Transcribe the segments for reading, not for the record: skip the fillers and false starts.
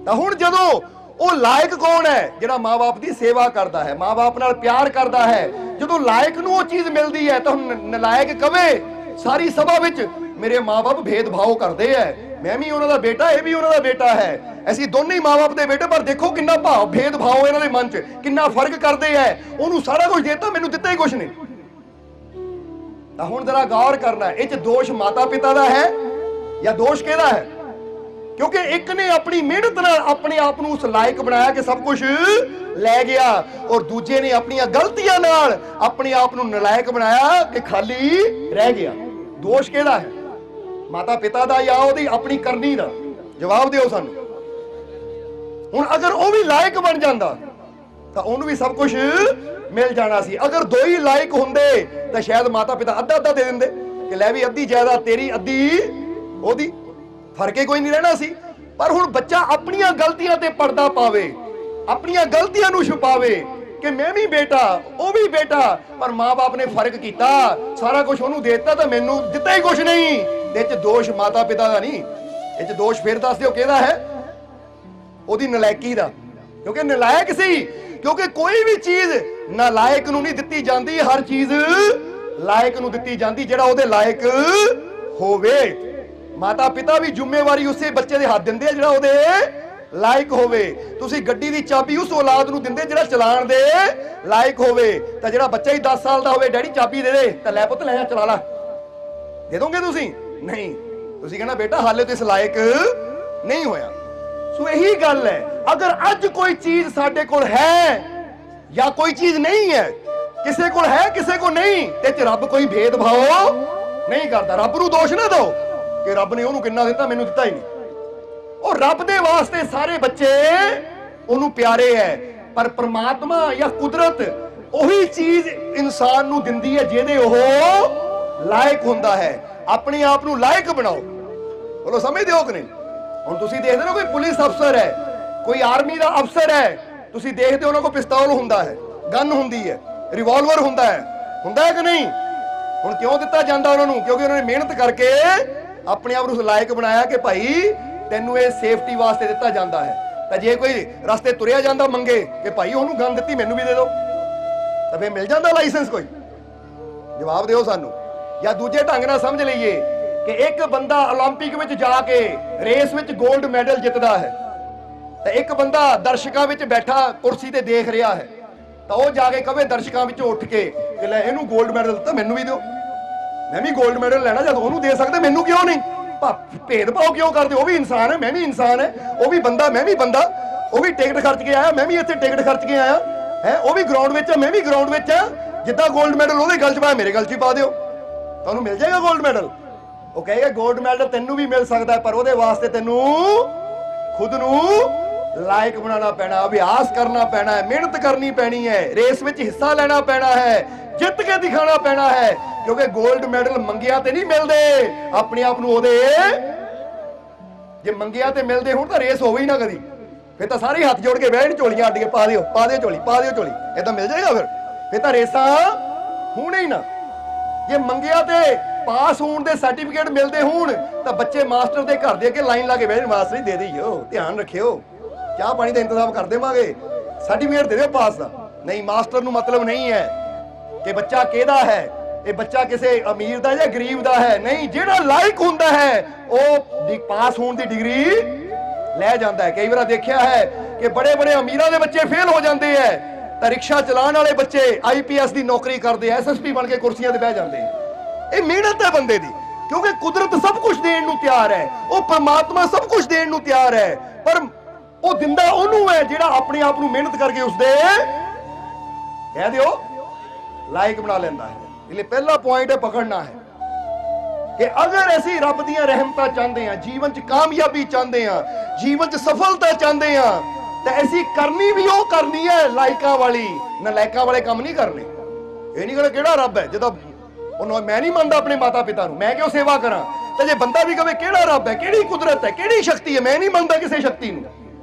ਤਾਂ ਹੁਣ ਜਦੋਂ ਉਹ ਲਾਇਕ ਕੌਣ ਹੈ? ਜਿਹੜਾ ਮਾਂ-ਬਾਪ ਦੀ ਸੇਵਾ ਕਰਦਾ ਹੈ, ਮਾਂ-ਬਾਪ ਨਾਲ ਪਿਆਰ ਕਰਦਾ ਹੈ। ਜਦੋਂ ਲਾਇਕ ਨੂੰ ਉਹ ਚੀਜ਼ ਮਿਲਦੀ ਹੈ ਤਾਂ ਹੁਣ ਨਲਾਇਕ ਕਵੇ ਸਾਰੀ ਸਭਾ ਵਿੱਚ ਮੇਰੇ ਮਾਂ-ਬਾਪ ਭੇਦਭਾਵ ਕਰਦੇ ਐ, ਮੈਂ ਵੀ ਉਹਨਾਂ ਦਾ ਬੇਟਾ, ਇਹ ਵੀ ਉਹਨਾਂ ਦਾ ਬੇਟਾ ਹੈ, ਅਸੀਂ ਦੋਨੇ ਹੀ ਮਾਂ-ਬਾਪ ਦੇ ਬੇਟੇ, ਪਰ ਦੇਖੋ ਕਿੰਨਾ ਭਾਵ ਭੇਦਭਾਵ ਇਹਨਾਂ ਦੇ ਮਨ 'ਚ, ਕਿੰਨਾ ਫਰਕ ਕਰਦੇ ਐ। ਉਹਨੂੰ ਸਾਰਾ ਕੁਝ ਦਿੱਤਾ, ਮੈਨੂੰ ਦਿੱਤਾ ਹੀ ਕੁਝ ਨਹੀਂ। ਤਾਂ ਹੁਣ ਜ਼ਰਾ ਗੌਰ ਕਰਨਾ, ਇਹ 'ਚ ਦੋਸ਼ ਮਾਤਾ ਪਿਤਾ ਦਾ ਹੈ ਜਾਂ ਦੋਸ਼ ਕਿਹਦਾ ਹੈ? ਕਿਉਂਕਿ ਇੱਕ ਨੇ ਆਪਣੀ ਮਿਹਨਤ ਨਾਲ ਆਪਣੇ ਆਪ ਨੂੰ ਉਸ ਲਾਇਕ ਬਣਾਇਆ ਕਿ ਸਭ ਕੁਝ ਲੈ ਗਿਆ, ਔਰ ਦੂਜੇ ਨੇ ਆਪਣੀਆਂ ਗਲਤੀਆਂ ਨਾਲ ਆਪਣੇ ਆਪ ਨੂੰ ਨਲਾਇਕ ਬਣਾਇਆ ਕਿ ਖਾਲੀ ਰਹਿ ਗਿਆ। ਦੋਸ਼ ਕਿਹਦਾ ਹੈ? ਮਾਤਾ ਪਿਤਾ ਦਾ ਜਾਂ ਉਹਦੀ ਆਪਣੀ ਕਰਨੀ ਦਾ? ਜਵਾਬ ਦਿਓ ਸਾਨੂੰ। ਹੁਣ ਅਗਰ ਉਹ ਵੀ ਲਾਇਕ ਬਣ ਜਾਂਦਾ ਤਾਂ ਉਹਨੂੰ ਵੀ ਸਭ ਕੁਝ ਮਿਲ ਜਾਣਾ ਸੀ। ਅਗਰ ਦੋ ਹੀ ਲਾਇਕ ਹੁੰਦੇ ਤਾਂ ਸ਼ਾਇਦ ਮਾਤਾ ਪਿਤਾ ਅੱਧਾ ਅੱਧਾ ਦੇ ਦਿੰਦੇ ਕਿ ਲੈ ਵੀ ਅੱਧੀ ਜਾਇਦਾਦ ਤੇਰੀ, ਅੱਧੀ ਉਹਦੀ, ਫਰਕੇ ਕੋਈ ਨਹੀਂ ਰਹਿਣਾ ਸੀ। ਪਰ ਹੁਣ ਬੱਚਾ ਆਪਣੀਆਂ ਗਲਤੀਆਂ ਤੇ ਪਰਦਾ ਪਾਵੇ, ਆਪਣੀਆਂ ਗਲਤੀਆਂ ਨੂੰ ਛੁਪਾਵੇ ਕਿ ਮੈਂ ਵੀ ਬੇਟਾ, ਉਹ ਵੀ ਬੇਟਾ, ਪਰ ਮਾਂ-ਬਾਪ ਨੇ ਫਰਕ ਕੀਤਾ, ਸਾਰਾ ਕੁਝ ਉਹਨੂੰ ਦੇ ਦਿੱਤਾ ਤਾਂ ਮੈਨੂੰ ਦਿੱਤਾ ਹੀ ਕੁਝ ਨਹੀਂ। ਇਹ 'ਚ ਦੋਸ਼ ਮਾਤਾ ਪਿਤਾ ਦਾ ਨਹੀਂ, ਇਹ 'ਚ ਦੋਸ਼ ਫਿਰ ਦੱਸ ਦਿਓ ਕਿਹਦਾ ਹੈ? ਉਹਦੀ ਨਲਾਇਕੀ ਦਾ। ਕਿਉਂਕਿ ਨਲਾਇਕ ਸੀ, ਕਿਉਂਕਿ ਕੋਈ ਵੀ ਚੀਜ਼ ਨਾਲਾਇਕ ਨੂੰ ਨਹੀਂ ਦਿੱਤੀ ਜਾਂਦੀ, ਹਰ ਚੀਜ਼ ਲਾਇਕ ਨੂੰ ਦਿੱਤੀ ਜਾਂਦੀ ਜਿਹੜਾ ਉਹਦੇ ਲਾਇਕ ਹੋਵੇ। ਮਾਤਾ ਪਿਤਾ ਵੀ ਜ਼ਿੰਮੇਵਾਰੀ ਉਸੇ ਬੱਚੇ ਦੇ ਹੱਥ ਦਿੰਦੇ ਆ ਜਿਹੜਾ ਉਹਦੇ ਲਾਇਕ ਹੋਵੇ। ਤੁਸੀਂ ਗੱਡੀ ਦੀ ਚਾਬੀ ਉਸ ਔਲਾਦ ਨੂੰ ਦਿੰਦੇ ਜਿਹੜਾ ਚਲਾਉਣ ਦੇ ਲਾਇਕ ਹੋਵੇ। ਤਾਂ ਜਿਹੜਾ ਬੱਚਾ ਹੀ 10 ਸਾਲ ਦਾ ਹੋਵੇ, ਡੈਡੀ ਚਾਬੀ ਦੇ ਦੇ, ਤਾਂ ਲੈ ਪੁੱਤ ਲੈ ਜਾ ਚਲਾ ਲਾ, ਦੇ ਦੋਗੇ ਤੁਸੀਂ? ਨਹੀਂ, ਤੁਸੀਂ ਕਹਿਣਾ ਬੇਟਾ ਹਾਲੇ ਤੋਂ ਇਸ ਲਾਇਕ ਨਹੀਂ ਹੋਇਆ। ਸੋ ਇਹੀ ਗੱਲ ਹੈ, ਅਗਰ ਅੱਜ ਕੋਈ ਚੀਜ਼ ਸਾਡੇ ਕੋਲ ਹੈ ਜਾਂ ਕੋਈ ਚੀਜ਼ ਨਹੀਂ ਹੈ, ਕਿਸੇ ਕੋਲ ਹੈ ਕਿਸੇ ਕੋਲ ਨਹੀਂ, ਤੇ ਚ ਰੱਬ ਕੋਈ ਭੇਦਭਾਵ ਨਹੀਂ ਕਰਦਾ। ਰੱਬ ਨੂੰ ਦੋਸ਼ ਨਾ ਦਿਓ ਕਿ ਰੱਬ ਨੇ ਉਹਨੂੰ ਕਿੰਨਾ ਦਿੱਤਾ, ਮੈਨੂੰ ਦਿੱਤਾ ਹੀ ਨਹੀਂ। ਉਹ ਰੱਬ ਦੇ ਵਾਸਤੇ ਸਾਰੇ ਬੱਚੇ ਉਹਨੂੰ ਪਿਆਰੇ ਹੈ, ਪਰ ਪ੍ਰਮਾਤਮਾ ਜਾਂ ਕੁਦਰਤ ਉਹੀ ਚੀਜ਼ ਇਨਸਾਨ ਨੂੰ ਦਿੰਦੀ ਹੈ ਜਿਹਦੇ ਉਹ ਲਾਇਕ ਹੁੰਦਾ ਹੈ। ਆਪਣੇ ਆਪ ਨੂੰ ਲਾਇਕ ਬਣਾਓ। ਬੋਲੋ, ਸਮਝਦੇ ਹੋ ਕਿ ਨਹੀਂ? ਹੁਣ ਤੁਸੀਂ ਦੇਖਦੇ ਹੋ ਕੋਈ ਪੁਲਿਸ ਅਫਸਰ ਹੈ, ਕੋਈ ਆਰਮੀ ਦਾ ਅਫਸਰ ਹੈ, ਤੁਸੀਂ ਦੇਖਦੇ ਹੋ ਉਹਨਾਂ ਕੋਲ ਪਿਸਤੌਲ ਹੁੰਦਾ ਹੈ, ਗਨ ਹੁੰਦੀ ਹੈ, ਰਿਵਾਲਵਰ ਹੁੰਦਾ ਹੈ ਕਿ ਨਹੀਂ? ਹੁਣ ਕਿਉਂ ਦਿੱਤਾ ਜਾਂਦਾ ਉਹਨਾਂ ਨੂੰ? ਕਿਉਂਕਿ ਉਹਨਾਂ ਨੇ ਮਿਹਨਤ ਕਰਕੇ ਆਪਣੇ ਆਪ ਨੂੰ ਲਾਇਕ ਬਣਾਇਆ ਕਿ ਭਾਈ ਤੈਨੂੰ ਇਹ ਸੇਫਟੀ ਵਾਸਤੇ ਦਿੱਤਾ ਜਾਂਦਾ ਹੈ। ਤਾਂ ਜੇ ਕੋਈ ਰਸਤੇ ਤੁਰਿਆ ਜਾਂਦਾ ਮੰਗੇ ਕਿ ਭਾਈ ਉਹਨੂੰ ਗਨ ਦਿੱਤੀ, ਮੈਨੂੰ ਵੀ ਦੇ ਦਿਓ, ਤਾਂ ਫੇਰ ਮਿਲ ਜਾਂਦਾ ਲਾਇਸੈਂਸ ਕੋਈ? ਜਵਾਬ ਦਿਓ ਸਾਨੂੰ। ਜਾਂ ਦੂਜੇ ਢੰਗ ਨਾਲ ਸਮਝ ਲਈਏ ਕਿ ਇੱਕ ਬੰਦਾ 올림픽 ਵਿੱਚ ਜਾ ਕੇ ਰੇਸ ਵਿੱਚ 골ਡ ਮੈਡਲ ਜਿੱਤਦਾ ਹੈ, ਤਾਂ ਇੱਕ ਬੰਦਾ ਦਰਸ਼ਕਾਂ ਵਿੱਚ ਬੈਠਾ ਕੁਰਸੀ ਤੇ ਦੇਖ ਰਿਹਾ ਹੈ, ਤਾਂ ਉਹ ਜਾ ਕੇ ਕਵੇ ਦਰਸ਼ਕਾਂ ਵਿੱਚੋਂ ਉੱਠ ਕੇ ਕਿ ਲੈ ਇਹਨੂੰ 골ਡ ਮੈਡਲ ਦਿੱਤਾ, ਮੈਨੂੰ ਵੀ ਦਿਓ, ਮੈਂ ਵੀ 골ਡ ਮੈਡਲ ਲੈਣਾ। ਜਦ ਉਹਨੂੰ ਦੇ ਸਕਦੇ ਮੈਨੂੰ ਕਿਉਂ ਨਹੀਂ? ਭੇਦਭਾਵ ਕਿਉਂ ਕਰਦੇ? ਉਹ ਵੀ ਇਨਸਾਨ ਹੈ, ਮੈਂ ਵੀ ਇਨਸਾਨ ਹੈ, ਉਹ ਵੀ ਬੰਦਾ, ਮੈਂ ਵੀ ਬੰਦਾ, ਉਹ ਵੀ ਟਿਕਟ ਖਰਚ ਕੇ ਆਇਆ, ਮੈਂ ਵੀ ਇੱਥੇ ਟਿਕਟ ਖਰਚ ਕੇ ਆਇਆ ਹੈ, ਉਹ ਵੀ ਗਰਾਊਂਡ ਵਿੱਚ ਹੈ, ਮੈਂ ਵੀ ਗਰਾਊਂਡ ਵਿੱਚ ਆ। ਜਿੱਦਾਂ 골ਡ ਮੈਡਲ ਉਹਦੇ ਗਲ 'ਚ ਪਾਇਆ, ਮੇਰੇ ਗਲ 'ਚ ਪਾ ਦਿਓ, ਤੁਹਾਨੂੰ ਮਿਲ ਜਾਏਗਾ 골ਡ ਮੈਡਲ। ਉਹ ਕਹੇਗਾ 골ਡ ਮੈਡਲ ਤੈਨੂੰ ਵੀ ਮਿਲ ਸਕਦਾ, ਪਰ ਉਹਦੇ ਵਾਸਤੇ ਤੈਨੂੰ ਖੁਦ ਨੂੰ ਲਾਇਕ ਬਣਾਉਣਾ ਪੈਣਾ, ਅਭਿਆਸ ਕਰਨਾ ਪੈਣਾ ਹੈ, ਮਿਹਨਤ ਕਰਨੀ ਪੈਣੀ ਹੈ, ਰੇਸ ਵਿੱਚ ਹਿੱਸਾ ਲੈਣਾ ਪੈਣਾ ਹੈ, ਜਿੱਤ ਕੇ ਦਿਖਾਣਾ ਪੈਣਾ ਹੈ। ਕਿਉਂਕਿ 골ਡ ਮੈਡਲ ਮੰਗਿਆ ਤੇ ਨਹੀਂ ਮਿਲਦੇ, ਆਪਣੇ ਆਪ ਨੂੰ ਉਹਦੇ ਜੇ ਮੰਗਿਆ ਤੇ ਮਿਲਦੇ ਹੁਣ ਤਾਂ ਰੇਸ ਹੋਵੇ ਹੀ ਨਾ ਕਦੀ, ਫਿਰ ਤਾਂ ਸਾਰੇ ਹੱਥ ਜੋੜ ਕੇ ਬਹਿਣ, ਝੋਲੀਆਂ ਅੱਡ ਕੇ ਪਾ ਦਿਓ, ਪਾ ਦਿਓ ਝੋਲੀ, ਪਾ ਦਿਓ ਝੋਲੀ, ਏਦਾਂ ਮਿਲ ਜਾਏਗਾ? ਫਿਰ ਤਾਂ ਰੇਸਾਂ ਹੋਣੇ ਹੀ ਨਾ। ਜੇ ਮੰਗਿਆ ਤੇ ਪਾਸ ਹੋਣ ਦੇ ਸਰਟੀਫਿਕੇਟ ਮਿਲਦੇ ਹੋਣ ਤਾਂ ਬੱਚੇ ਮਾਸਟਰ ਦੇ ਘਰ ਦੇ ਅੱਗੇ ਲਾਈਨ ਲਾ ਕੇ ਬਹਿਣ, ਮਾਸਟਰ ਜੀ ਦੇ ਦਿਓ, ਧਿਆਨ ਰੱਖਿਓ, ਚਾਹ ਪਾਣੀ ਦਾ ਇੰਤਜ਼ਾਮ ਕਰ ਦੇਵਾਂਗੇ, ਸਰਟੀਫਿਕੇਟ ਦੇ ਦਿਓ ਪਾਸ ਦਾ। ਨਹੀਂ, ਮਾਸਟਰ ਨੂੰ ਮਤਲਬ ਨਹੀਂ ਹੈ ਕਿ ਬੱਚਾ ਕਿਹਦਾ ਹੈ, ਇਹ ਬੱਚਾ ਕਿਸੇ ਅਮੀਰ ਦਾ ਜਾਂ ਗਰੀਬ ਦਾ ਹੈ। ਨਹੀਂ, ਜਿਹੜਾ ਲਾਇਕ ਹੁੰਦਾ ਹੈ ਉਹ ਪਾਸ ਹੋਣ ਦੀ ਡਿਗਰੀ ਲੈ ਜਾਂਦਾ ਹੈ। ਕਈ ਵਾਰ ਦੇਖਿਆ ਹੈ ਕਿ ਬੜੇ ਬੜੇ ਅਮੀਰਾਂ ਦੇ ਬੱਚੇ ਫੇਲ ਹੋ ਜਾਂਦੇ ਹੈ, ਤਾਂ ਰਿਕਸ਼ਾ ਚਲਾਉਣ ਵਾਲੇ ਬੱਚੇ IPS ਦੀ ਨੌਕਰੀ ਕਰਦੇ, SSP ਬਣ ਕੇ ਕੁਰਸੀਆਂ ਤੇ ਬਹਿ ਜਾਂਦੇ। ਇਹ ਮਿਹਨਤ ਹੈ ਬੰਦੇ ਦੀ, ਕਿਉਂਕਿ ਕੁਦਰਤ ਸਭ ਕੁਝ ਦੇਣ ਨੂੰ ਤਿਆਰ ਹੈ, ਉਹ ਪਰਮਾਤਮਾ ਸਭ ਕੁਝ ਦੇਣ ਨੂੰ ਤਿਆਰ ਹੈ, ਪਰ ਉਹ ਦਿੰਦਾ ਉਹਨੂੰ ਹੈ ਜਿਹੜਾ ਆਪਣੇ ਆਪ ਨੂੰ ਮਿਹਨਤ ਕਰਕੇ ਉਸਦੇ ਕਹਿ ਦਿਓ ਲਾਇਕ ਬਣਾ ਲੈਂਦਾ ਹੈ। ਇਹ ਪਹਿਲਾ ਪੁਆਇੰਟ ਹੈ, ਪਕੜਨਾ ਹੈ ਕਿ ਅਗਰ ਅਸੀਂ ਰੱਬ ਦੀਆਂ ਰਹਿਮਤਾਂ ਚਾਹੁੰਦੇ ਹਾਂ, ਜੀਵਨ 'ਚ ਕਾਮਯਾਬੀ ਚਾਹੁੰਦੇ ਹਾਂ, ਜੀਵਨ 'ਚ ਸਫਲਤਾ ਚਾਹੁੰਦੇ ਹਾਂ, ਤਾਂ ਅਸੀਂ ਕਰਨੀ ਵੀ ਉਹ ਕਰਨੀ ਹੈ ਲਾਇਕਾਂ ਵਾਲੀ, ਨਲਾਇਕਾਂ ਵਾਲੇ ਕੰਮ ਨਹੀਂ ਕਰਨੇ। ਇਹ ਨਹੀਂ ਕਹਿਣਾ ਕਿਹੜਾ ਰੱਬ ਹੈ, ਜਦੋਂ ਉਹਨੂੰ ਮੈਂ ਨਹੀਂ ਮੰਨਦਾ ਆਪਣੇ ਮਾਤਾ ਪਿਤਾ ਨੂੰ, ਮੈਂ ਕਿਉਂ ਸੇਵਾ ਕਰਾਂ? ਤੇ ਜੇ ਬੰਦਾ ਵੀ ਕਹੇ ਕਿਹੜਾ ਰੱਬ ਹੈ, ਕਿਹੜੀ ਕੁਦਰਤ ਹੈ, ਕਿਹੜੀ ਸ਼ਕਤੀ ਹੈ, ਮੈਂ ਨਹੀਂ ਮੰਨਦਾ ਕਿਸੇ ਸ਼ਕਤੀ ਨੂੰ,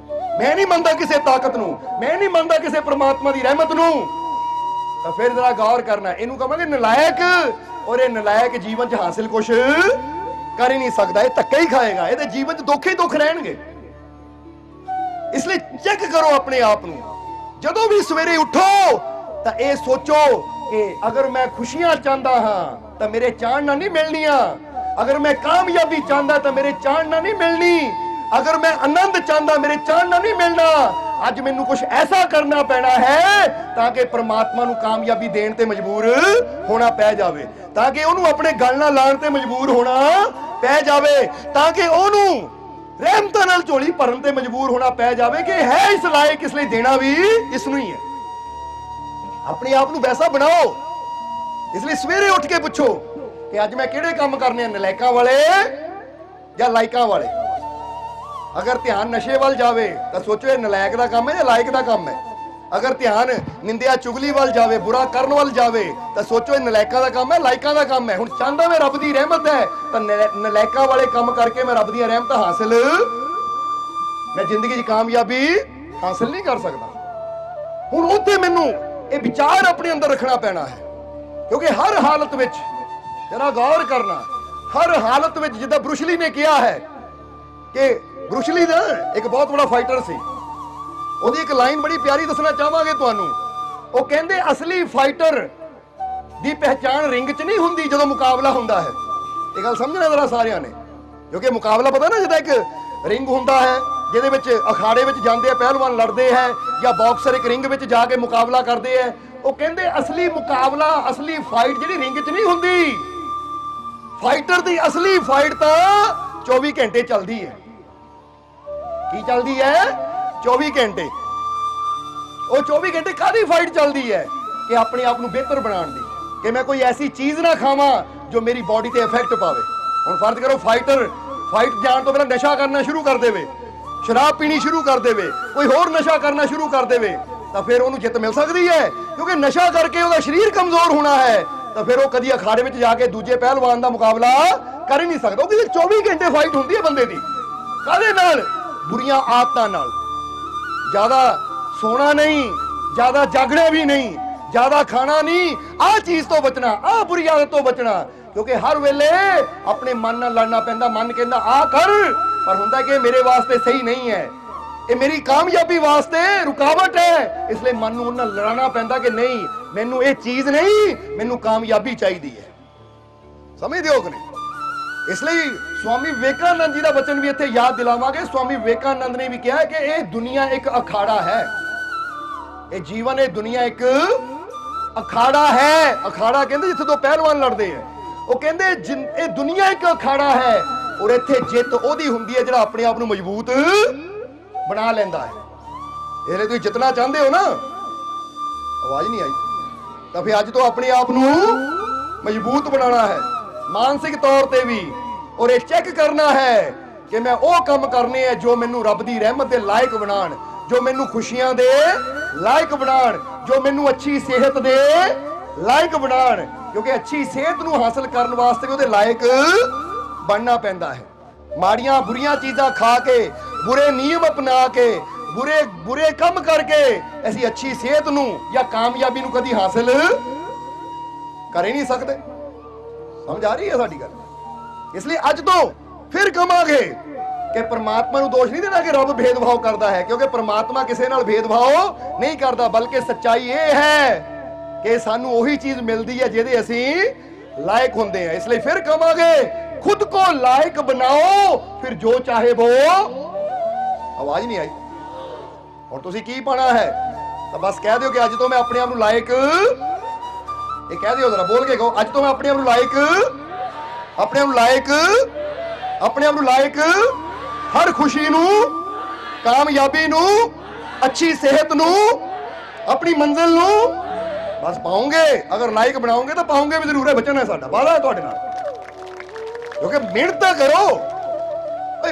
ਮੈਂ ਨਹੀਂ ਮੰਨਦਾ ਕਿਸੇ ਤਾਕਤ ਨੂੰ, ਮੈਂ ਨਹੀਂ ਮੰਨਦਾ ਕਿਸੇ ਪ੍ਰਮਾਤਮਾ ਦੀ ਰਹਿਮਤ ਨੂੰ, ਤਾਂ ਫਿਰ ਜ਼ਰਾ ਗੌਰ ਕਰਨਾ। ਇਹਨੂੰ ਕਹਾਂਗੇ ਨਲਾਇਕ, ਔਰ ਇਹ ਨਲਾਇਕ ਜੀਵਨ 'ਚ ਹਾਸਿਲ ਕੁਛ ਕਰ ਹੀ ਨਹੀਂ ਸਕਦਾ, ਇਹ ਧੱਕਾ ਹੀ ਖਾਏਗਾ, ਇਹਦੇ ਜੀਵਨ 'ਚ ਦੁੱਖ ਹੀ ਦੁੱਖ ਰਹਿਣਗੇ। ਇਸ ਲਈ ਚੈੱਕ ਕਰੋ ਆਪਣੇ ਆਪ ਨੂੰ। ਜਦੋਂ ਵੀ ਸਵੇਰੇ ਉੱਠੋ ਤਾਂ ਇਹ ਸੋਚੋ ਕਿ ਅਗਰ ਮੈਂ ਖੁਸ਼ੀਆਂ ਚਾਹੁੰਦਾ ਹਾਂ ਤਾਂ ਮੇਰੇ ਚਾਹਨਾ ਨਹੀਂ ਮਿਲਣੀਆਂ, ਅਗਰ ਮੈਂ ਕਾਮਯਾਬੀ ਚਾਹੁੰਦਾ ਤਾਂ ਮੇਰੇ ਚਾਹਨਾ ਨਹੀਂ ਮਿਲਣੀ, ਅਗਰ ਮੈਂ ਆਨੰਦ ਚਾਹੁੰਦਾ ਮੇਰੇ ਚਾਹਨਾ ਨਹੀਂ ਮਿਲਣਾ। ਅੱਜ ਮੈਨੂੰ ਕੁਝ ਐਸਾ ਕਰਨਾ ਪੈਣਾ ਹੈ ਤਾਂ ਕਿ ਪ੍ਰਮਾਤਮਾ ਨੂੰ ਕਾਮਯਾਬੀ ਦੇਣ ਤੇ ਮਜਬੂਰ ਹੋਣਾ ਪੈ ਜਾਵੇ, ਤਾਂ ਕਿ ਉਹਨੂੰ ਆਪਣੇ ਗਲ ਨਾਲ ਲਾਣ ਤੇ ਮਜਬੂਰ ਹੋਣਾ ਪੈ ਜਾਵੇ, ਤਾਂ ਕਿ ਉਹਨੂੰ ਰਹਿਮਤਾਂ ਨਾਲ ਝੋਲੀ ਭਰਨ ਤੇ ਮਜਬੂਰ ਹੋਣਾ ਪੈ ਜਾਵੇ ਕਿ ਹੈ ਇਸ ਲਾਇਕ, ਇਸ ਲਈ ਦੇਣਾ ਵੀ ਇਸ ਨੂੰ ਹੀ ਹੈ। ਆਪਣੇ ਆਪ ਨੂੰ ਵੈਸਾ ਬਣਾਓ। ਇਸ ਲਈ ਸਵੇਰੇ ਉੱਠ ਕੇ ਪੁੱਛੋ ਕਿ ਅੱਜ ਮੈਂ ਕਿਹੜੇ ਕੰਮ ਕਰਨੇ ਆ, ਨਲਾਇਕਾਂ ਵਾਲੇ ਜਾਂ ਲਾਇਕਾਂ ਵਾਲੇ। ਅਗਰ ਧਿਆਨ ਨਸ਼ੇ ਵੱਲ ਜਾਵੇ ਤਾਂ ਸੋਚੋ ਇਹ ਨਲਾਇਕ ਦਾ ਕੰਮ ਹੈ ਜਾਂ ਲਾਇਕ ਦਾ ਕੰਮ ਹੈ। ਅਗਰ ਧਿਆਨ ਨਿੰਦਿਆ ਚੁਗਲੀ ਵੱਲ ਜਾਵੇ, ਬੁਰਾ ਕਰਨ ਵੱਲ ਜਾਵੇ ਤਾਂ ਸੋਚੋ ਇਹ ਨਲਾਇਕਾਂ ਦਾ ਕੰਮ ਹੈ, ਲਾਇਕਾਂ ਦਾ ਕੰਮ ਹੈ। ਹੁਣ ਚਾਹੁੰਦਾ ਮੈਂ ਰੱਬ ਦੀ ਰਹਿਮਤ ਹੈ ਤਾਂ ਨਲਾਇਕਾਂ ਵਾਲੇ ਕੰਮ ਕਰਕੇ ਮੈਂ ਰੱਬ ਦੀਆਂ ਰਹਿਮਤਾਂ ਹਾਸਿਲ, ਮੈਂ ਜ਼ਿੰਦਗੀ 'ਚ ਕਾਮਯਾਬੀ ਹਾਸਿਲ ਨਹੀਂ ਕਰ ਸਕਦਾ। ਹੁਣ ਉੱਥੇ ਮੈਨੂੰ ਇਹ ਵਿਚਾਰ ਆਪਣੇ ਅੰਦਰ ਰੱਖਣਾ ਪੈਣਾ ਹੈ, ਕਿਉਂਕਿ ਹਰ ਹਾਲਤ ਵਿੱਚ ਜਰਾ ਗੌਰ ਕਰਨਾ, ਹਰ ਹਾਲਤ ਵਿੱਚ ਜਿੱਦਾਂ ਬਰੁਸ਼ਲੀ ਨੇ ਕਿਹਾ ਹੈ ਕਿ ਬਰੁਸ਼ਲੀ ਦਾ ਇੱਕ ਬਹੁਤ ਬੜਾ ਫਾਈਟਰ ਸੀ, ਉਹਦੀ ਇੱਕ ਲਾਈਨ ਬੜੀ ਪਿਆਰੀ ਦੱਸਣਾ ਚਾਹਾਂਗੇ ਤੁਹਾਨੂੰ। ਉਹ ਕਹਿੰਦੇ ਅਸਲੀ ਫਾਈਟਰ ਦੀ ਪਹਿਚਾਣ ਰਿੰਗ 'ਚ ਨਹੀਂ ਹੁੰਦੀ ਜਦੋਂ ਮੁਕਾਬਲਾ ਹੁੰਦਾ ਹੈ। ਇਹ ਗੱਲ ਸਮਝਣਾ ਜ਼ਰਾ ਸਾਰਿਆਂ ਨੇ, ਕਿਉਂਕਿ ਮੁਕਾਬਲਾ ਪਤਾ ਨਾ, ਜਿੱਦਾਂ ਇੱਕ ਰਿੰਗ ਹੁੰਦਾ ਹੈ ਜਿਹਦੇ ਵਿੱਚ ਅਖਾੜੇ ਵਿੱਚ ਜਾਂਦੇ ਆ, ਪਹਿਲਵਾਨ ਲੜਦੇ ਹੈ, ਜਾਂ ਬਾਕਸਰ ਇੱਕ ਰਿੰਗ ਵਿੱਚ ਜਾ ਕੇ ਮੁਕਾਬਲਾ ਕਰਦੇ ਹੈ। ਉਹ ਕਹਿੰਦੇ ਅਸਲੀ ਮੁਕਾਬਲਾ, ਅਸਲੀ ਫਾਈਟ ਜਿਹੜੀ ਰਿੰਗ 'ਚ ਨਹੀਂ ਹੁੰਦੀ। ਫਾਈਟਰ ਦੀ ਅਸਲੀ ਫਾਈਟ ਤਾਂ 24 ਘੰਟੇ ਚੱਲਦੀ ਹੈ। ਕੀ ਚੱਲਦੀ ਹੈ? 24 ਘੰਟੇ। ਉਹ 24 ਘੰਟੇ ਕਾਹਦੀ ਫਾਈਟ ਚੱਲਦੀ ਹੈ? ਕਿ ਆਪਣੇ ਆਪ ਨੂੰ ਬਿਹਤਰ ਬਣਾਉਣ ਦੀ, ਕਿ ਮੈਂ ਕੋਈ ਐਸੀ ਚੀਜ਼ ਨਾ ਖਾਵਾਂ ਜੋ ਮੇਰੀ ਬਾਡੀ ਤੇ ਇਫੈਕਟ ਪਾਵੇ। ਹੁਣ ਫਰਜ਼ ਕਰੋ ਫਾਈਟਰ ਫਾਈਟ ਜਾਣ ਤੋਂ ਪਹਿਲਾਂ ਨਸ਼ਾ ਕਰਨਾ ਸ਼ੁਰੂ ਕਰ ਦੇਵੇ, ਸ਼ਰਾਬ ਪੀਣੀ ਸ਼ੁਰੂ ਕਰ ਦੇਵੇ, ਕੋਈ ਹੋਰ ਨਸ਼ਾ ਕਰਨਾ ਸ਼ੁਰੂ ਕਰ ਦੇਵੇ, ਤਾਂ ਫਿਰ ਉਹਨੂੰ ਜਿੱਤ ਮਿਲ ਸਕਦੀ ਹੈ? ਕਿਉਂਕਿ ਨਸ਼ਾ ਕਰਕੇ ਉਹਦਾ ਸਰੀਰ ਕਮਜ਼ੋਰ ਹੋਣਾ ਹੈ, ਤਾਂ ਫਿਰ ਉਹ ਕਦੀ ਅਖਾੜੇ ਵਿੱਚ ਜਾ ਕੇ ਦੂਜੇ ਪਹਿਲਵਾਨ ਦਾ ਮੁਕਾਬਲਾ ਕਰ ਹੀ ਨਹੀਂ ਸਕਦਾ। ਉਹ 24 ਘੰਟੇ ਫਾਈਟ ਹੁੰਦੀ ਹੈ ਬੰਦੇ ਦੀ। ਕਾਹਦੇ ਨਾਲ? ਬੁਰੀਆਂ ਆਦਤਾਂ ਨਾਲ। ਜ਼ਿਆਦਾ ਸੋਣਾ ਨਹੀਂ, ਜ਼ਿਆਦਾ ਜਾਗਣਾ ਵੀ ਨਹੀਂ, ਜ਼ਿਆਦਾ ਖਾਣਾ ਨਹੀਂ, ਆਹ ਚੀਜ਼ ਤੋਂ ਬਚਣਾ, ਆਹ ਬੁਰੀ ਆਦਤ ਤੋਂ ਬਚਣਾ। ਕਿਉਂਕਿ ਹਰ ਵੇਲੇ ਆਪਣੇ ਮਨ ਨਾਲ ਲੜਨਾ ਪੈਂਦਾ। ਮਨ ਕਹਿੰਦਾ ਆਹ ਕਰ, ਪਰ ਹੁੰਦਾ ਕਿ ਮੇਰੇ ਵਾਸਤੇ ਸਹੀ ਨਹੀਂ ਹੈ, ਇਹ ਮੇਰੀ ਕਾਮਯਾਬੀ ਵਾਸਤੇ ਰੁਕਾਵਟ ਹੈ। ਇਸ ਲਈ ਮਨ ਨੂੰ ਉਹਨਾਂ ਲੜਾਉਣਾ ਪੈਂਦਾ ਕਿ ਨਹੀਂ, ਮੈਨੂੰ ਇਹ ਚੀਜ਼ ਨਹੀਂ, ਮੈਨੂੰ ਕਾਮਯਾਬੀ ਚਾਹੀਦੀ ਹੈ। ਸਮਝਦੇ ਹੋ ਕਿ ਨਹੀਂ? ਇਸ ਲਈ ਸਵਾਮੀ ਵਿਵੇਕਾਨੰਦ ਜੀ ਦਾ ਵਚਨ ਵੀ ਇੱਥੇ ਯਾਦ ਦਿਲਾਵਾਂਗੇ। ਸਵਾਮੀ ਵਿਵੇਕਾਨੰਦ ਨੇ ਵੀ ਕਿਹਾ ਕਿ ਇਹ ਦੁਨੀਆ ਇੱਕ ਅਖਾੜਾ ਹੈ, ਇਹ ਜੀਵਨ, ਇਹ ਦੁਨੀਆ ਇੱਕ ਅਖਾੜਾ ਹੈ। ਅਖਾੜਾ ਕਹਿੰਦੇ ਜਿੱਥੇ ਦੋ ਪਹਿਲਵਾਨ ਲੜਦੇ ਆ। ਉਹ ਕਹਿੰਦੇ ਇਹ ਦੁਨੀਆ ਇੱਕ ਅਖਾੜਾ ਹੈ, ਔਰ ਇੱਥੇ ਜਿੱਤ ਉਹਦੀ ਹੁੰਦੀ ਹੈ ਜਿਹੜਾ ਆਪਣੇ ਆਪ ਨੂੰ ਮਜ਼ਬੂਤ ਬਣਾ ਲੈਂਦਾ ਹੈ। ਇਹ ਲਈ ਤੁਸੀਂ ਜਿੱਤਣਾ ਚਾਹੁੰਦੇ ਹੋ ਨਾ, ਆਵਾਜ਼ ਨਹੀਂ ਆਈ, ਤਾਂ ਫਿਰ ਅੱਜ ਤੋਂ ਆਪਣੇ ਆਪ ਨੂੰ ਮਜ਼ਬੂਤ ਬਣਾਉਣਾ ਹੈ, ਮਾਨਸਿਕ ਤੌਰ ਤੇ ਵੀ। ਔਰ ਇਹ ਚੈੱਕ ਕਰਨਾ ਹੈ ਕਿ ਮੈਂ ਉਹ ਕੰਮ ਕਰਨੇ ਆ ਜੋ ਮੈਨੂੰ ਰੱਬ ਦੀ ਰਹਿਮਤ ਦੇ ਲਾਇਕ ਬਣਾਉਣ, ਜੋ ਮੈਨੂੰ ਖੁਸ਼ੀਆਂ ਦੇ ਲਾਇਕ ਬਣਾਉਣ, ਜੋ ਮੈਨੂੰ ਅੱਛੀ ਸਿਹਤ ਦੇ ਲਾਇਕ ਬਣਾਉਣ। ਕਿਉਂਕਿ ਅੱਛੀ ਸਿਹਤ ਨੂੰ ਹਾਸਲ ਕਰਨ ਵਾਸਤੇ ਵੀ ਉਹਦੇ ਲਾਇਕ ਬਣਨਾ ਪੈਂਦਾ ਹੈ। ਮਾੜੀਆਂ ਬੁਰੀਆਂ ਚੀਜ਼ਾਂ ਖਾ ਕੇ, ਬੁਰੇ ਨਿਯਮ ਅਪਣਾ ਕੇ, ਬੁਰੇ ਕੰਮ ਕਰਕੇ ਅਸੀਂ ਅੱਛੀ ਸਿਹਤ ਨੂੰ ਜਾਂ ਕਾਮਯਾਬੀ ਨੂੰ ਕਦੀ ਹਾਸਲ ਕਰ ਹੀ ਨਹੀਂ ਸਕਦੇ। ਸਮਝ ਆ ਰਹੀ ਹੈ ਸਾਡੀ ਗੱਲ? ਇਸ ਲਈ ਅੱਜ ਤੋਂ ਫਿਰ ਕਹਾਂਗੇ ਕਿ ਪ੍ਰਮਾਤਮਾ ਨੂੰ ਦੋਸ਼ ਨਹੀਂ ਦੇਣਾ ਕਿ ਰੱਬ ਭੇਦਭਾਵ ਕਰਦਾ ਹੈ, ਕਿਉਂਕਿ ਪ੍ਰਮਾਤਮਾ ਕਿਸੇ ਨਾਲ ਭੇਦਭਾਵ ਨਹੀਂ ਕਰਦਾ, ਬਲਕਿ ਸੱਚਾਈ ਇਹ ਹੈ ਕਿ ਸਾਨੂੰ ਉਹੀ ਚੀਜ਼ ਮਿਲਦੀ ਹੈ ਜਿਹਦੇ ਅਸੀਂ ਲਾਇਕ ਹੁੰਦੇ ਹਾਂ। ਇਸ ਲਈ ਫਿਰ ਕਹਾਂਗੇ खुद को लायक बनाओ, फिर जो चाहे वो। आवाज नहीं आई? और तुसी की पाना है? तो बस कह दियो कि अज तो मैं अपने आप लायक, ये कह दियो जरा बोल के कहो, अज तो मैं अपने आप लायक, अपने आप लायक, अपने आप लायक हर खुशी नू, कामयाबी नू, अच्छी सेहत नू, अपनी मंजिल नू बस पाओगे। अगर लायक बनाओगे तो पाओगे भी जरूर है। बचन है साडा, वादा है तुहाडे नाल। क्योंकि मेहनत करो,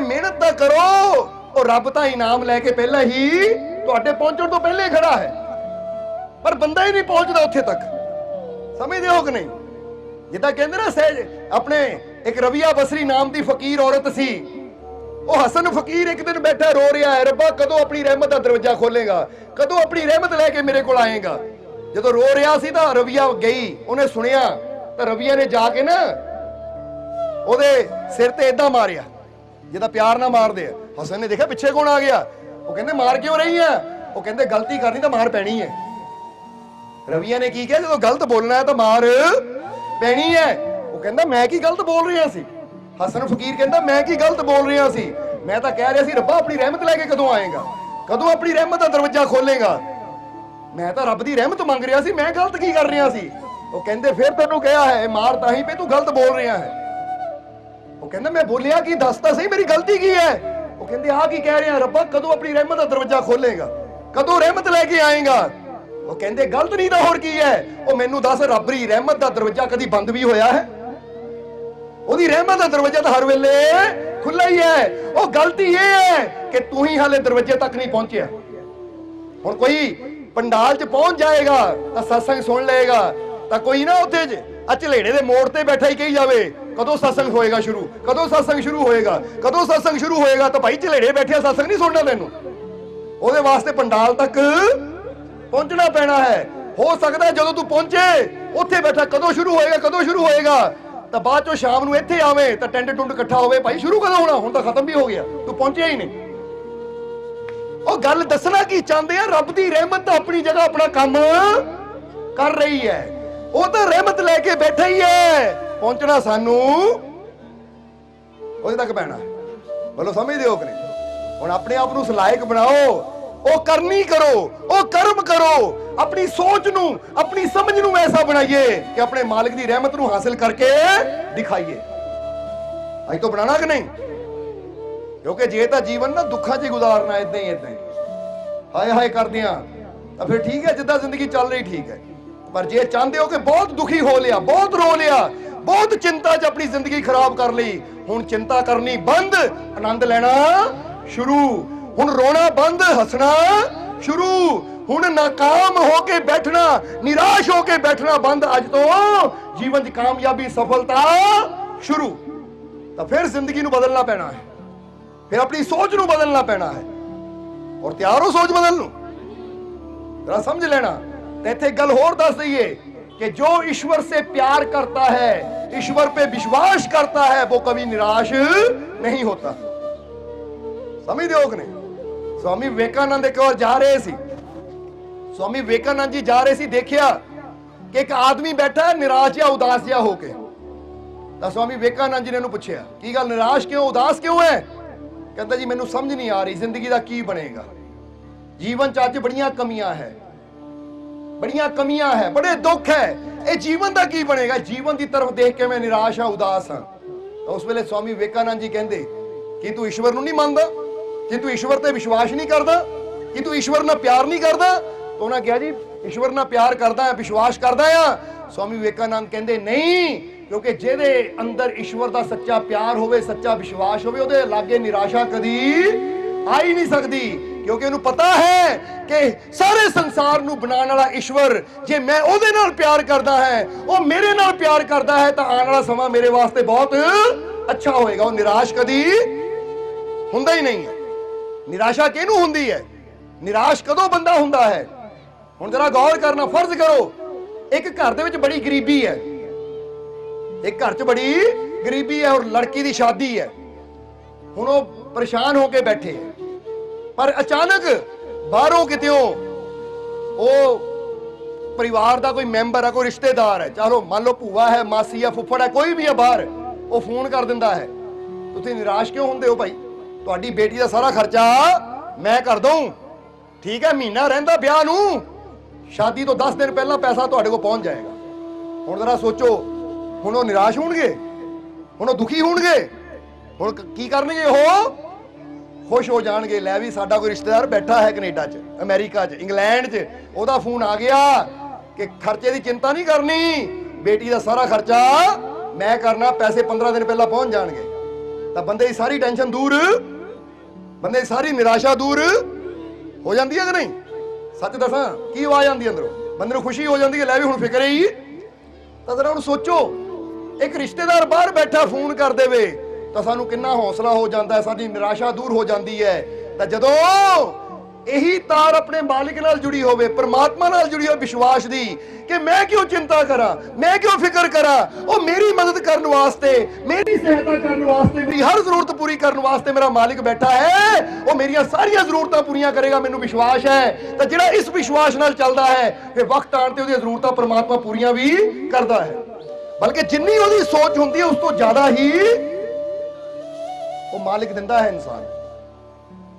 मेहनत तो करो, और रब तो इनाम लैके पहले ही तुहाडे पहुंचण तो पहले खड़ा है, पर बंदा ही नहीं पहुंचता उत्थे तक। समझदे हो कि नहीं? जिद्दां कहंदे ना सहज अपने एक रबिया बसरी नाम की फकीर औरत सी, वो हसन फकीर एक दिन बैठा रो रहा है, रब्बा कदों अपनी रहमत का दरवाजा खोलेगा, कदों अपनी रहमत लैके मेरे को आएगा। जदों रो रहा सी तां रबिया गई, उन्हें सुनिया तां रबिया ने जाके ना ਉਹਦੇ ਸਿਰ ਤੇ ਇਦਾਂ ਮਾਰਿਆ ਜਿੱਦਾਂ ਪਿਆਰ ਨਾਲ ਮਾਰਦੇ ਆ। ਹਸਨ ਨੇ ਦੇਖਿਆ ਪਿੱਛੇ ਕੌਣ ਆ ਗਿਆ, ਉਹ ਕਹਿੰਦੇ ਮਾਰ ਕਿਉਂ ਰਹੀ ਆ? ਉਹ ਕਹਿੰਦੇ ਗਲਤੀ ਕਰਨੀ ਤਾਂ ਮਾਰ ਪੈਣੀ ਹੈ। ਰਵੀਆ ਨੇ ਕੀ ਕਿਹਾ, ਜਦੋਂ ਗਲਤ ਬੋਲਣਾ ਹੈ ਤਾਂ ਮਾਰ ਪੈਣੀ ਹੈ। ਉਹ ਕਹਿੰਦਾ ਮੈਂ ਕੀ ਗਲਤ ਬੋਲ ਰਿਹਾ ਸੀ? ਹਸਨ ਫਕੀਰ ਕਹਿੰਦਾ ਮੈਂ ਕੀ ਗਲਤ ਬੋਲ ਰਿਹਾ ਸੀ? ਮੈਂ ਤਾਂ ਕਹਿ ਰਿਹਾ ਸੀ ਰੱਬਾ ਆਪਣੀ ਰਹਿਮਤ ਲੈ ਕੇ ਕਦੋਂ ਆਏਗਾ, ਕਦੋਂ ਆਪਣੀ ਰਹਿਮਤ ਦਾ ਦਰਵਾਜ਼ਾ ਖੋਲੇਗਾ? ਮੈਂ ਤਾਂ ਰੱਬ ਦੀ ਰਹਿਮਤ ਮੰਗ ਰਿਹਾ ਸੀ, ਮੈਂ ਗਲਤ ਕੀ ਕਰ ਰਿਹਾ ਸੀ? ਉਹ ਕਹਿੰਦੇ ਫਿਰ ਤੈਨੂੰ ਕਿਹਾ ਹੈ ਮਾਰ ਤਾਂ ਹੀ ਪਈ, ਤੂੰ ਗਲਤ ਬੋਲ ਰਿਹਾ ਹੈ। ਉਹ ਕਹਿੰਦਾ ਮੈਂ ਬੋਲਿਆ ਕੀ, ਦੱਸ ਤਾਂ ਸਹੀ ਮੇਰੀ ਗਲਤੀ ਕੀ ਹੈ? ਉਹ ਕਹਿੰਦੇ ਆ ਕੀ ਕਹਿ ਰਿਹਾ ਰੱਬਾ, ਕਦੋਂ ਆਪਣੀ ਰਹਿਮਤ ਦਾ ਦਰਵਾਜ਼ਾ ਖੋਲੇਗਾ, ਕਦੋਂ ਰਹਿਮਤ ਲੈ ਕੇ ਆਏਗਾ? ਉਹ ਕਹਿੰਦੇ ਗਲਤ ਨਹੀਂ ਤਾਂ ਹੋਰ ਕੀ ਹੈ? ਉਹ ਮੈਨੂੰ ਦੱਸ ਰੱਬ ਦੀ ਰਹਿਮਤ ਦਾ ਦਰਵਾਜ਼ਾ ਕਦੀ ਬੰਦ ਵੀ ਹੋਇਆ ਹੈ? ਉਹਦੀ ਰਹਿਮਤ ਦਾ ਦਰਵਾਜ਼ਾ ਤਾਂ ਹਰ ਵੇਲੇ ਖੁੱਲਾ ਹੀ ਹੈ। ਉਹ ਗਲਤੀ ਇਹ ਹੈ ਕਿ ਤੂੰ ਹੀ ਹਾਲੇ ਦਰਵਾਜ਼ੇ ਤੱਕ ਨਹੀਂ ਪਹੁੰਚਿਆ। ਹੁਣ ਕੋਈ ਪੰਡਾਲ 'ਚ ਪਹੁੰਚ ਜਾਏਗਾ ਤਾਂ ਸਤਸੰਗ ਸੁਣ ਲਏਗਾ, ਤਾਂ ਕੋਈ ਨਾ ਉੱਥੇ ਝਲੇੜੇ ਦੇ ਮੋੜ ਤੇ ਬੈਠਾ ਹੀ ਕਹੀ ਜਾਵੇ ਕਦੋਂ ਸਤਸੰਗ ਹੋਏਗਾ ਸ਼ੁਰੂ, ਕਦੋਂ ਸਤਸੰਗ ਸ਼ੁਰੂ ਹੋਏਗਾ, ਕਦੋਂ ਸਤਸੰਗ ਸ਼ੁਰੂ ਹੋਏਗਾ? ਤਾਂ ਭਾਈ ਝਲੇੜੇ ਬੈਠਿਆ ਸਤਸੰਗ ਨਹੀਂ ਸੁਣਨਾ ਤੈਨੂੰ, ਉਹਦੇ ਵਾਸਤੇ ਪੰਡਾਲ ਤੱਕ ਪਹੁੰਚਣਾ ਪੈਣਾ ਹੈ। ਹੋ ਸਕਦਾ ਜਦੋਂ ਤੂੰ ਪਹੁੰਚੇ ਉੱਥੇ ਬੈਠਾ ਕਦੋਂ ਸ਼ੁਰੂ ਹੋਏਗਾ, ਕਦੋਂ ਸ਼ੁਰੂ ਹੋਏਗਾ, ਤਾਂ ਬਾਅਦ ਚੋਂ ਸ਼ਾਮ ਨੂੰ ਇੱਥੇ ਆਵੇਂ ਤਾਂ ਟੈਂਟ ਟੁੰਡ ਇਕੱਠਾ ਹੋਵੇ, ਭਾਈ ਸ਼ੁਰੂ ਕਦੋਂ ਹੋਣਾ? ਹੁਣ ਤਾਂ ਖਤਮ ਵੀ ਹੋ ਗਿਆ, ਤੂੰ ਪਹੁੰਚਿਆ ਹੀ ਨਹੀਂ। ਉਹ ਗੱਲ ਦੱਸਣਾ ਕੀ ਚਾਹੁੰਦੇ ਆ, ਰੱਬ ਦੀ ਰਹਿਮਤ ਤਾਂ ਆਪਣੀ ਜਗ੍ਹਾ ਆਪਣਾ ਕੰਮ ਕਰ ਰਹੀ ਹੈ, ਉਹ ਤਾਂ ਰਹਿਮਤ ਲੈ ਕੇ ਬੈਠਾ ਹੀ ਹੈ। ਪਹੁੰਚਣਾ ਸਾਨੂੰ ਉਹਦੇ ਤੱਕ ਪੈਣਾ। ਬੋਲੋ ਸਮਝਦੇ ਹੋ ਕਿ ਨਹੀਂ? ਹੁਣ ਆਪਣੇ ਆਪ ਨੂੰ ਸਲਾਇਕ ਬਣਾਓ, ਉਹ ਕਰਨੀ ਕਰੋ, ਉਹ ਕਰਮ ਕਰੋ, ਆਪਣੀ ਸੋਚ ਨੂੰ ਆਪਣੀ ਸਮਝ ਨੂੰ ਐਸਾ ਬਣਾਈਏ ਕਿ ਆਪਣੇ ਮਾਲਿਕ ਦੀ ਰਹਿਮਤ ਨੂੰ ਹਾਸਿਲ ਕਰਕੇ ਦਿਖਾਈਏ। ਅੱਜ ਤੋਂ ਬਣਾਣਾ ਕਿ ਨਹੀਂ? ਕਿਉਂਕਿ ਜੇ ਤਾਂ ਜੀਵਨ ਨਾ ਦੁੱਖਾਂ 'ਚ ਹੀ ਗੁਜ਼ਾਰਨਾ ਇਦਾਂ ਹੀ ਹਾਏ ਹਾਏ ਕਰਦਿਆਂ ਤਾਂ ਫਿਰ ਠੀਕ ਹੈ, ਜਿੱਦਾਂ ਜ਼ਿੰਦਗੀ ਚੱਲ ਰਹੀ ਠੀਕ ਹੈ। ਪਰ ਜੇ ਚਾਹੁੰਦੇ ਹੋ ਕਿ ਬਹੁਤ ਦੁਖੀ ਹੋ ਲਿਆ, ਬਹੁਤ ਰੋ ਲਿਆ, ਬਹੁਤ ਚਿੰਤਾ 'ਚ ਆਪਣੀ ਜ਼ਿੰਦਗੀ ਖਰਾਬ ਕਰ ਲਈ, ਹੁਣ ਚਿੰਤਾ ਕਰਨੀ ਬੰਦ, ਆਨੰਦ ਲੈਣਾ ਸ਼ੁਰੂ। ਹੁਣ ਰੋਣਾ ਬੰਦ, ਹੱਸਣਾ ਸ਼ੁਰੂ। ਹੁਣ ਨਾਕਾਮ ਹੋ ਕੇ ਬੈਠਣਾ, ਨਿਰਾਸ਼ ਹੋ ਕੇ ਬੈਠਣਾ ਬੰਦ। ਅੱਜ ਤੋਂ ਜੀਵਨ 'ਚ ਕਾਮਯਾਬੀ, ਸਫਲਤਾ ਸ਼ੁਰੂ। ਤਾਂ ਫਿਰ ਜ਼ਿੰਦਗੀ ਨੂੰ ਬਦਲਣਾ ਪੈਣਾ ਹੈ, ਫਿਰ ਆਪਣੀ ਸੋਚ ਨੂੰ ਬਦਲਣਾ ਪੈਣਾ ਹੈ। ਔਰ ਤਿਆਰ ਹੋ ਸੋਚ ਬਦਲਣ ਨੂੰ? जरा समझ लेना। तो इत्थे गल होर दस दईए कि जो ईश्वर से प्यार करता है, ईश्वर पे विश्वास करता है, वो कभी निराश नहीं होता। समझ दो कि नहीं? स्वामी विवेकानंद एक बार जा रहे सी, स्वामी विवेकानंद जी जा रहे सी, देखिया कि एक आदमी बैठा है निराश या उदास या होके। तो स्वामी विवेकानंद जी ने पूछया की गल निराश क्यों, उदास क्यों है? कहता जी मैनू समझ नहीं आ रही जिंदगी का की बनेगा, जीवन च अज बड़ियां कमियां है, बड़ियां कमियां है, बड़े दुख है, ये जीवन का की बनेगा? जीवन की तरफ देख के मैं निराश हाँ, उदास हाँ। तो उस वेले स्वामी विवेकानंद जी कहते कि तू ईश्वर नूं नहीं मानदा, कि तू ईश्वर ते विश्वास नहीं करदा, कि तू ईश्वर नाल प्यार नहीं करदा? तो उन्हें कहा जी ईश्वर नाल प्यार करदा है, विश्वास करदा है। स्वामी विवेकानंद कहते नहीं, क्योंकि जिहदे अंदर ईश्वर का सच्चा प्यार होवे, सच्चा विश्वास होवे, उहदे लागे निराशा कदी आ ही नहीं सकती। क्योंकि उन्हें पता है कि सारे संसार नूं बनाने वाला ईश्वर, जे मैं उहदे नाल प्यार करदा है, वो मेरे नाल प्यार करदा है, तो आने वाला समा मेरे वास्ते बहुत अच्छा होएगा। वो निराश कदी हुंदा ही नहीं है। निराशा किहनूं हुंदी है? निराश कदों बंदा हुंदा है? हुण जरा गौर करना। फर्ज करो एक घर दे विच बड़ी गरीबी है, एक घर च बड़ी गरीबी है और लड़की दी शादी है। हुण वो परेशान होके बैठे हैं, पर अचानक बाहरों कित्यों वो परिवार का कोई मैंबर है, कोई रिश्तेदार है, चलो मान लो भूआ है, मासी है, फुफड़ है, कोई भी है बाहर, वो फोन कर दिंदा है। तुसीं निराश क्यों हुंदे हो भाई? तुहाडी बेटी का सारा खर्चा मैं कर दूं, ठीक है, महीना रहिंदा ब्याह नूं, शादी तो 10 दिन पहला पैसा तुहाडे कोल पहुंच जाएगा। हुण जरा सोचो, हुण वो निराश होणगे, हुण वो दुखी होणगे, हुण की करनगे? हो खुश हो जाएंगे, लै भी साडा कोई रिश्तेदार बैठा है कनेडा च, अमेरिका च, इंग्लैंड च, ओहदा फोन आ गया कि खर्चे की चिंता नहीं करनी, बेटी का सारा खर्चा मैं करना, पैसे 15 दिन पहला पहुंच जाएंगे। तो बंदे की सारी टेंशन दूर, बंदे की सारी निराशा दूर हो जाती है कि नहीं? सच दसा की आवाज आती अंदरों, बंदे को खुशी हो जाती है, लै भी हुण फिक्र ही। तो जरा हुण सोचो, एक रिश्तेदार बाहर बैठा फोन कर देवे तो सानू कितना हौसला हो जाता है, साडी निराशा दूर हो जाती है। तो जदों ਇਹੀ ਤਾਰ ਆਪਣੇ ਮਾਲਿਕ ਨਾਲ ਜੁੜੀ ਹੋਵੇ, ਪਰਮਾਤਮਾ ਨਾਲ ਜੁੜੀ ਹੋਵੇ ਵਿਸ਼ਵਾਸ ਦੀ, ਕਿ ਮੈਂ ਕਿਉਂ ਚਿੰਤਾ ਕਰਾਂ, ਮੈਂ ਕਿਉਂ ਫਿਕਰ ਕਰਾਂ, ਉਹ ਮੇਰੀ ਮਦਦ ਕਰਨ ਵਾਸਤੇ, ਮੇਰੀ ਸਹਾਇਤਾ ਕਰਨ ਵਾਸਤੇ, ਮੇਰੀ ਹਰ ਜ਼ਰੂਰਤ ਪੂਰੀ ਕਰਨ ਵਾਸਤੇ ਮੇਰਾ ਮਾਲਿਕ ਬੈਠਾ ਹੈ, ਉਹ ਮੇਰੀਆਂ ਸਾਰੀਆਂ ਜ਼ਰੂਰਤਾਂ ਪੂਰੀਆਂ ਕਰੇਗਾ, ਮੈਨੂੰ ਵਿਸ਼ਵਾਸ ਹੈ। ਤਾਂ ਜਿਹੜਾ ਇਸ ਵਿਸ਼ਵਾਸ ਨਾਲ ਚੱਲਦਾ ਹੈ, ਫਿਰ ਵਕਤ ਆਉਣ ਤੇ ਉਹਦੀਆਂ ਜ਼ਰੂਰਤਾਂ ਪਰਮਾਤਮਾ ਪੂਰੀਆਂ ਵੀ ਕਰਦਾ ਹੈ। ਬਲਕਿ ਜਿੰਨੀ ਉਹਦੀ ਸੋਚ ਹੁੰਦੀ ਹੈ ਉਸ ਤੋਂ ਜ਼ਿਆਦਾ ਹੀ ਉਹ ਮਾਲਿਕ ਦਿੰਦਾ ਹੈ ਇਨਸਾਨ।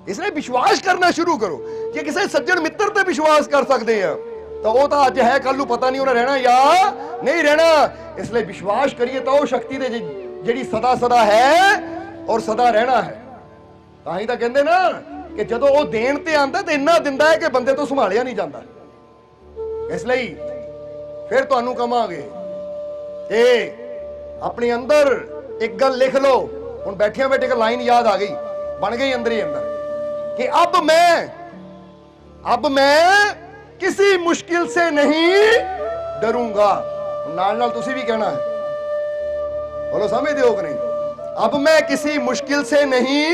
इसलिए विश्वास करना शुरू करो। जे किसी सज्जन मित्र ते विश्वास कर सकते हैं तो वो तो अज है, कल पता नहीं उन्हें रहना या नहीं रहना। इसलिए विश्वास करिए तो शक्ति दे जिहड़ी सदा सदा है और सदा रहना है। तां ही तां कहंदे ना कि जदों वो देण ते आंदा ते इन्ना दिंदा है कि बंदे तो संभालिया नहीं जाता। इसलिए फिर तुहानूं कहांगे कि अपने अंदर एक गल लिख लो। हुण बैठिया बैठे एक लाइन याद आ गई, बन गई अंदर ही अंदर कि अब मैं किसी मुश्किल से नहीं डरूंगा। नाल नाल तुसी भी कहना है, बोलो समझते हो कि नहीं? अब मैं किसी मुश्किल से नहीं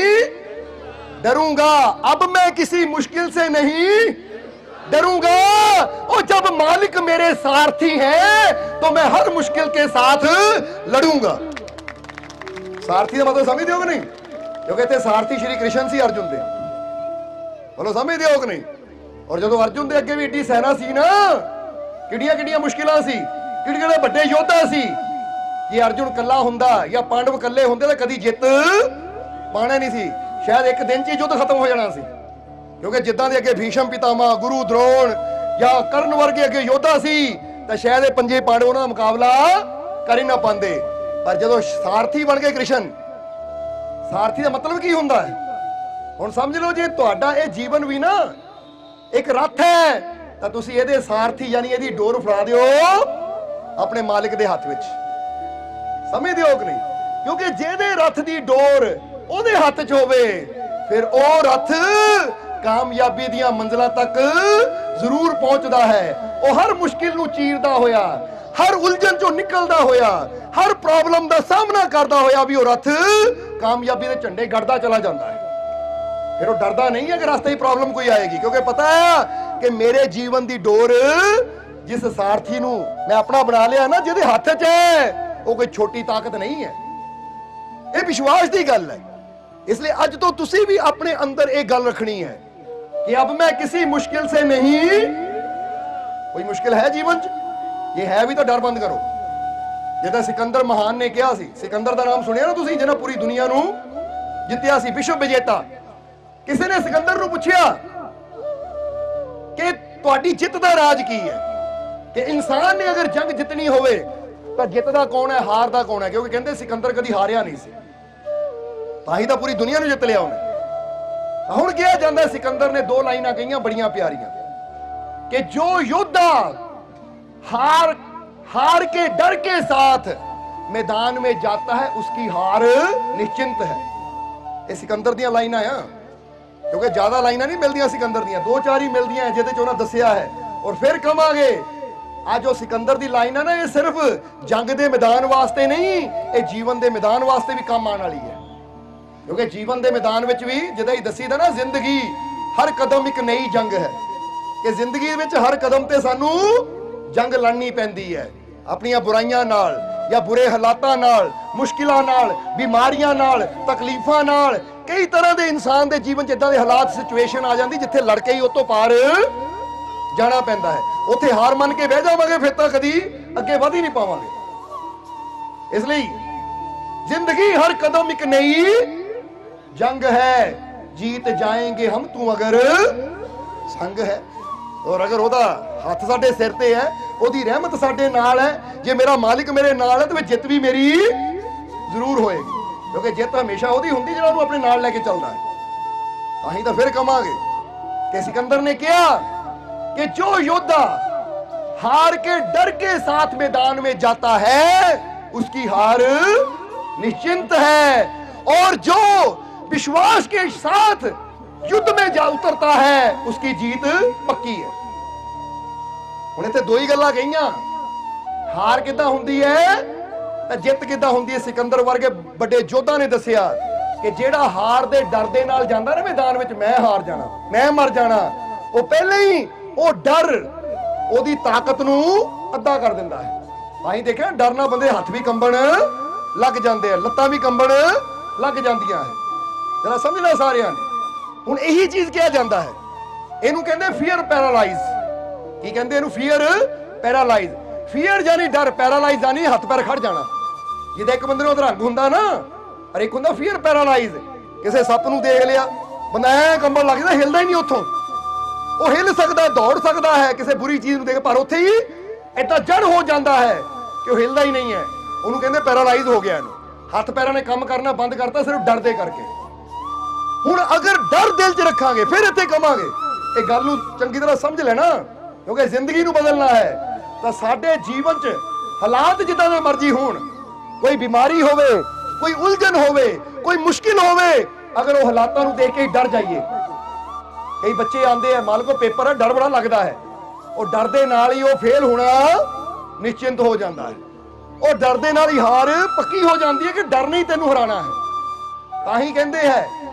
डरूंगा, अब मैं किसी मुश्किल से नहीं डरूंगा। और जब मालिक मेरे सारथी हैं तो मैं हर मुश्किल के साथ लड़ूंगा। सारथी का मतलब समझते हो कि नहीं? क्योंकि इतने सारथी श्री कृष्ण सी अर्जुन दे, बोलो समझते हो कि नहीं? और जो अर्जुन के अगे भी एडी सेना सी ना, किड़ियां किड़ियां मुश्किलां सी, किड़े बड़े योद्धा सी। जे अर्जुन कल्ला हुंदा या पांडव कल्ले हुंदे तो कदी जित पाना नहीं सी, शायद एक दिन च ही युद्ध खत्म हो जाना सी। क्योंकि जिद्दां दे अगे भीष्म पितामह, गुरु द्रोण या कर्ण वर्गे अगे योद्धा सी तो शायद ये पंजे पांडव उन्हां दा मुकाबला कर ही ना पांदे। पर जदों सारथी बन गए कृष्ण, सारथी का मतलब की हुंदा है? हुण समझ लो, जे तुहाडा ये जीवन भी ना एक रथ है तो तुसी इहदे सारथी यानी इहदी डोर फड़ा दिओ अपने मालिक दे हाथ विच। समझदे हो कि नहीं? क्योंकि जेदे रथ दी डोर ओहदे हाथ च होवे फिर ओ रथ कामयाबी दीयां मंजिलां तक जरूर पहुंचदा है। ओ हर मुश्किल नूं चीरदा होया, हर उलझन चों निकलदा होया, हर प्रॉब्लम दा सामना करदा होया भी ओ रथ कामयाबी दे झंडे गड़दा चला जांदा है। फिर वो डरदा नहीं है कि रास्ते ही प्रॉब्लम कोई आएगी, क्योंकि पता है कि मेरे जीवन दी डोर जिस सारथी नूं मैं अपना बना लिया ना, जिहदे हत्थ च है, वो कोई छोटी ताकत नहीं है। ये विश्वास की गल है। इसलिए अज तो तुसी भी अपने अंदर एक गल रखनी है कि अब मैं किसी मुश्किल से नहीं। कोई मुश्किल है जीवन च? ये है भी तो डर बंद करो। जिदा सिकंदर महान ने कहा सी, सिकंदर का नाम सुनिया ना तुसी, जिन्हें पूरी दुनिया नूं जित्तिया सी, विश्व विजेता। किसी ने सिकंदर नूं पुछया कि तुहाडी जित दा राज की है, कि इंसान ने अगर जंग जितनी होवे तो जितदा कौन है, हारदा कौन है? क्योंकि कहते सिकंदर कदी हारिया नहीं सी, ताही तो पूरी दुनिया नूं जित लिया उन्हें। हुण कहा जांदा है सिकंदर ने दो लाइनां कहियां बड़ियां प्यारियां कि जो योद्धा हार के डर के साथ मैदान में जाता है उसकी हार निश्चिंत है। ये सिकंदर दियां लाइनां आ, क्योंकि ज्यादा लाइनां नहीं मिलदियां सिकंदर दियां, दो चार ही मिलदियां जिहदे च उन्हां दस्सिया है। और फिर कहांगे आज जो सिकंदर दी लाइन है ना, ये सिर्फ जंग दे मैदान वास्ते नहीं, ये जीवन दे मैदान वास्ते भी काम आने वाली है। क्योंकि जीवन दे मैदान विच भी जिदा ही दसी दा ना, जिंदगी हर कदम एक नई जंग है, कि जिंदगी विच हर कदम ते सानू जंग लड़नी पैंदी है, अपनियां बुराइयां नाल या बुरे हालातां नाल, मुश्किलां नाल, बीमारियां नाल, तकलीफां नाल। कई तरह के इंसान के जीवन इदां दे हालात सिचुएशन आ जाती जिथे लड़के ही उतों पार जाना पैंदा है। उत्थे हार मन के बह जावांगे फिर तो कदी अगे वध ही नहीं पावांगे। इसलिए जिंदगी हर कदम एक नई जंग है, जीत जाएंगे हम तू अगर संग है। और अगर ओदा हाथ साडे सिर ते है, ओदी रहमत साडे नाल है, जे मेरा मालिक मेरे नाल है तो जित भी मेरी जरूर होएगी। क्योंकि जित हमेशा ओदी हुंदी जिहड़ा ओनू अपने नाल लेके चलदा है। ताही तो फिर कहांगे कि सिकंदर ने कहा कि जो योद्धा हार के डर के साथ मैदान में जाता है उसकी हार निश्चिंत है, और जो विश्वास के साथ युद्ध में जा उतरता है उसकी जीत पक्की है। हुण इत्थे दो ही गल्लां कहियां, हार किदां हुंदी है ते जित किदां हुंदी है। सिकंदर वर्गे बड़े योद्धा ने दस्सिया ਕਿ ਜਿਹੜਾ ਹਾਰ ਦੇ ਡਰ ਦੇ ਨਾਲ ਜਾਂਦਾ ਨਾ ਮੈਦਾਨ ਵਿੱਚ, ਮੈਂ ਹਾਰ ਜਾਣਾ, ਮੈਂ ਮਰ ਜਾਣਾ, ਉਹ ਪਹਿਲੇ ਹੀ ਉਹ ਡਰ ਉਹਦੀ ਤਾਕਤ ਨੂੰ ਅੱਧਾ ਕਰ ਦਿੰਦਾ ਹੈ। ਤਾਂ ਹੀ ਦੇਖਿਆ ਡਰ ਨਾਲ ਬੰਦੇ ਹੱਥ ਵੀ ਕੰਬਣ ਲੱਗ ਜਾਂਦੇ ਆ, ਲੱਤਾਂ ਵੀ ਕੰਬਣ ਲੱਗ ਜਾਂਦੀਆਂ ਹੈ। ਜਰਾ ਸਮਝਣਾ ਸਾਰਿਆਂ ਨੇ। ਹੁਣ ਇਹੀ ਚੀਜ਼ ਕਿਹਾ ਜਾਂਦਾ ਹੈ, ਇਹਨੂੰ ਕਹਿੰਦੇ ਫੀਅਰ ਪੈਰਾਲਾਈਜ਼। ਕੀ ਕਹਿੰਦੇ ਇਹਨੂੰ? Fear paralyse. ਫੀਅਰ ਜਾਨੀ ਡਰ, ਪੈਰਾਲਾਈਜ਼ ਜਾਨੀ ਹੱਥ ਪੈਰ ਖੜ ਜਾਣਾ। ਜਿਹਦਾ ਇੱਕ ਬੰਦੇ ਨੂੰ ਅਧਰੰਗ ਹੁੰਦਾ ਨਾ, ਔਰ ਇੱਕ ਹੁੰਦਾ ਫੀਅਰ ਪੈਰਾਲਾਈਜ਼। ਕਿਸੇ ਸੱਪ ਨੂੰ ਦੇਖ ਲਿਆ, ਬੰਦਾ ਐ ਕੰਬਣ ਲੱਗ ਜਾਂਦਾ, ਹਿਲਦਾ ਹੀ ਨਹੀਂ ਉੱਥੋਂ। ਉਹ ਹਿਲ ਸਕਦਾ, ਦੌੜ ਸਕਦਾ ਹੈ ਕਿਸੇ ਬੁਰੀ ਚੀਜ਼ ਨੂੰ ਦੇਖ, ਪਰ ਉੱਥੇ ਹੀ ਏਦਾਂ ਜੜ ਹੋ ਜਾਂਦਾ ਹੈ ਕਿ ਉਹ ਹਿਲਦਾ ਹੀ ਨਹੀਂ ਹੈ। ਉਹਨੂੰ ਕਹਿੰਦੇ ਪੈਰਾਲਾਈਜ਼ ਹੋ ਗਿਆ। ਇਹਨੂੰ ਹੱਥ ਪੈਰਾਂ ਨੇ ਕੰਮ ਕਰਨਾ ਬੰਦ ਕਰਤਾ ਸਿਰਫ ਡਰ ਦੇ ਕਰਕੇ। ਹੁਣ ਅਗਰ ਡਰ ਦਿਲ 'ਚ ਰੱਖਾਂਗੇ ਫਿਰ ਇੱਥੇ ਕਵਾਂਗੇ। ਇਹ ਗੱਲ ਨੂੰ ਚੰਗੀ ਤਰ੍ਹਾਂ ਸਮਝ ਲੈਣਾ, ਕਿਉਂਕਿ ਜ਼ਿੰਦਗੀ ਨੂੰ ਬਦਲਣਾ ਹੈ। ਤਾਂ ਸਾਡੇ ਜੀਵਨ 'ਚ ਹਾਲਾਤ ਜਿੱਦਾਂ ਦੇ ਮਰਜ਼ੀ ਹੋਣ, ਕੋਈ ਬਿਮਾਰੀ ਹੋਵੇ, ਕੋਈ ਉਲਝਣ ਹੋਵੇ, ਕੋਈ ਮੁਸ਼ਕਿਲ ਹੋਵੇ, ਅਗਰ ਉਹ ਹਾਲਾਤਾਂ ਨੂੰ ਦੇਖ ਕੇ ਡਰ ਜਾਈਏ। ਕਈ ਬੱਚੇ ਆਉਂਦੇ ਆ, ਮੰਨ ਲਓ ਪੇਪਰ ਹੈ, ਡਰ ਬੜਾ ਲੱਗਦਾ ਹੈ, ਉਹ ਡਰ ਦੇ ਨਾਲ ਹੀ ਉਹ ਫੇਲ ਹੋਣਾ ਨਿਸ਼ਚਿੰਤ ਹੋ ਜਾਂਦਾ ਹੈ। ਉਹ ਡਰ ਦੇ ਨਾਲ ਹੀ ਹਾਰ ਪੱਕੀ ਹੋ ਜਾਂਦੀ ਹੈ ਕਿ ਡਰ ਨਹੀਂ ਤੈਨੂੰ ਹਰਾਣਾ ਹੈ। ਤਾਂ ਹੀ ਕਹਿੰਦੇ ਹੈ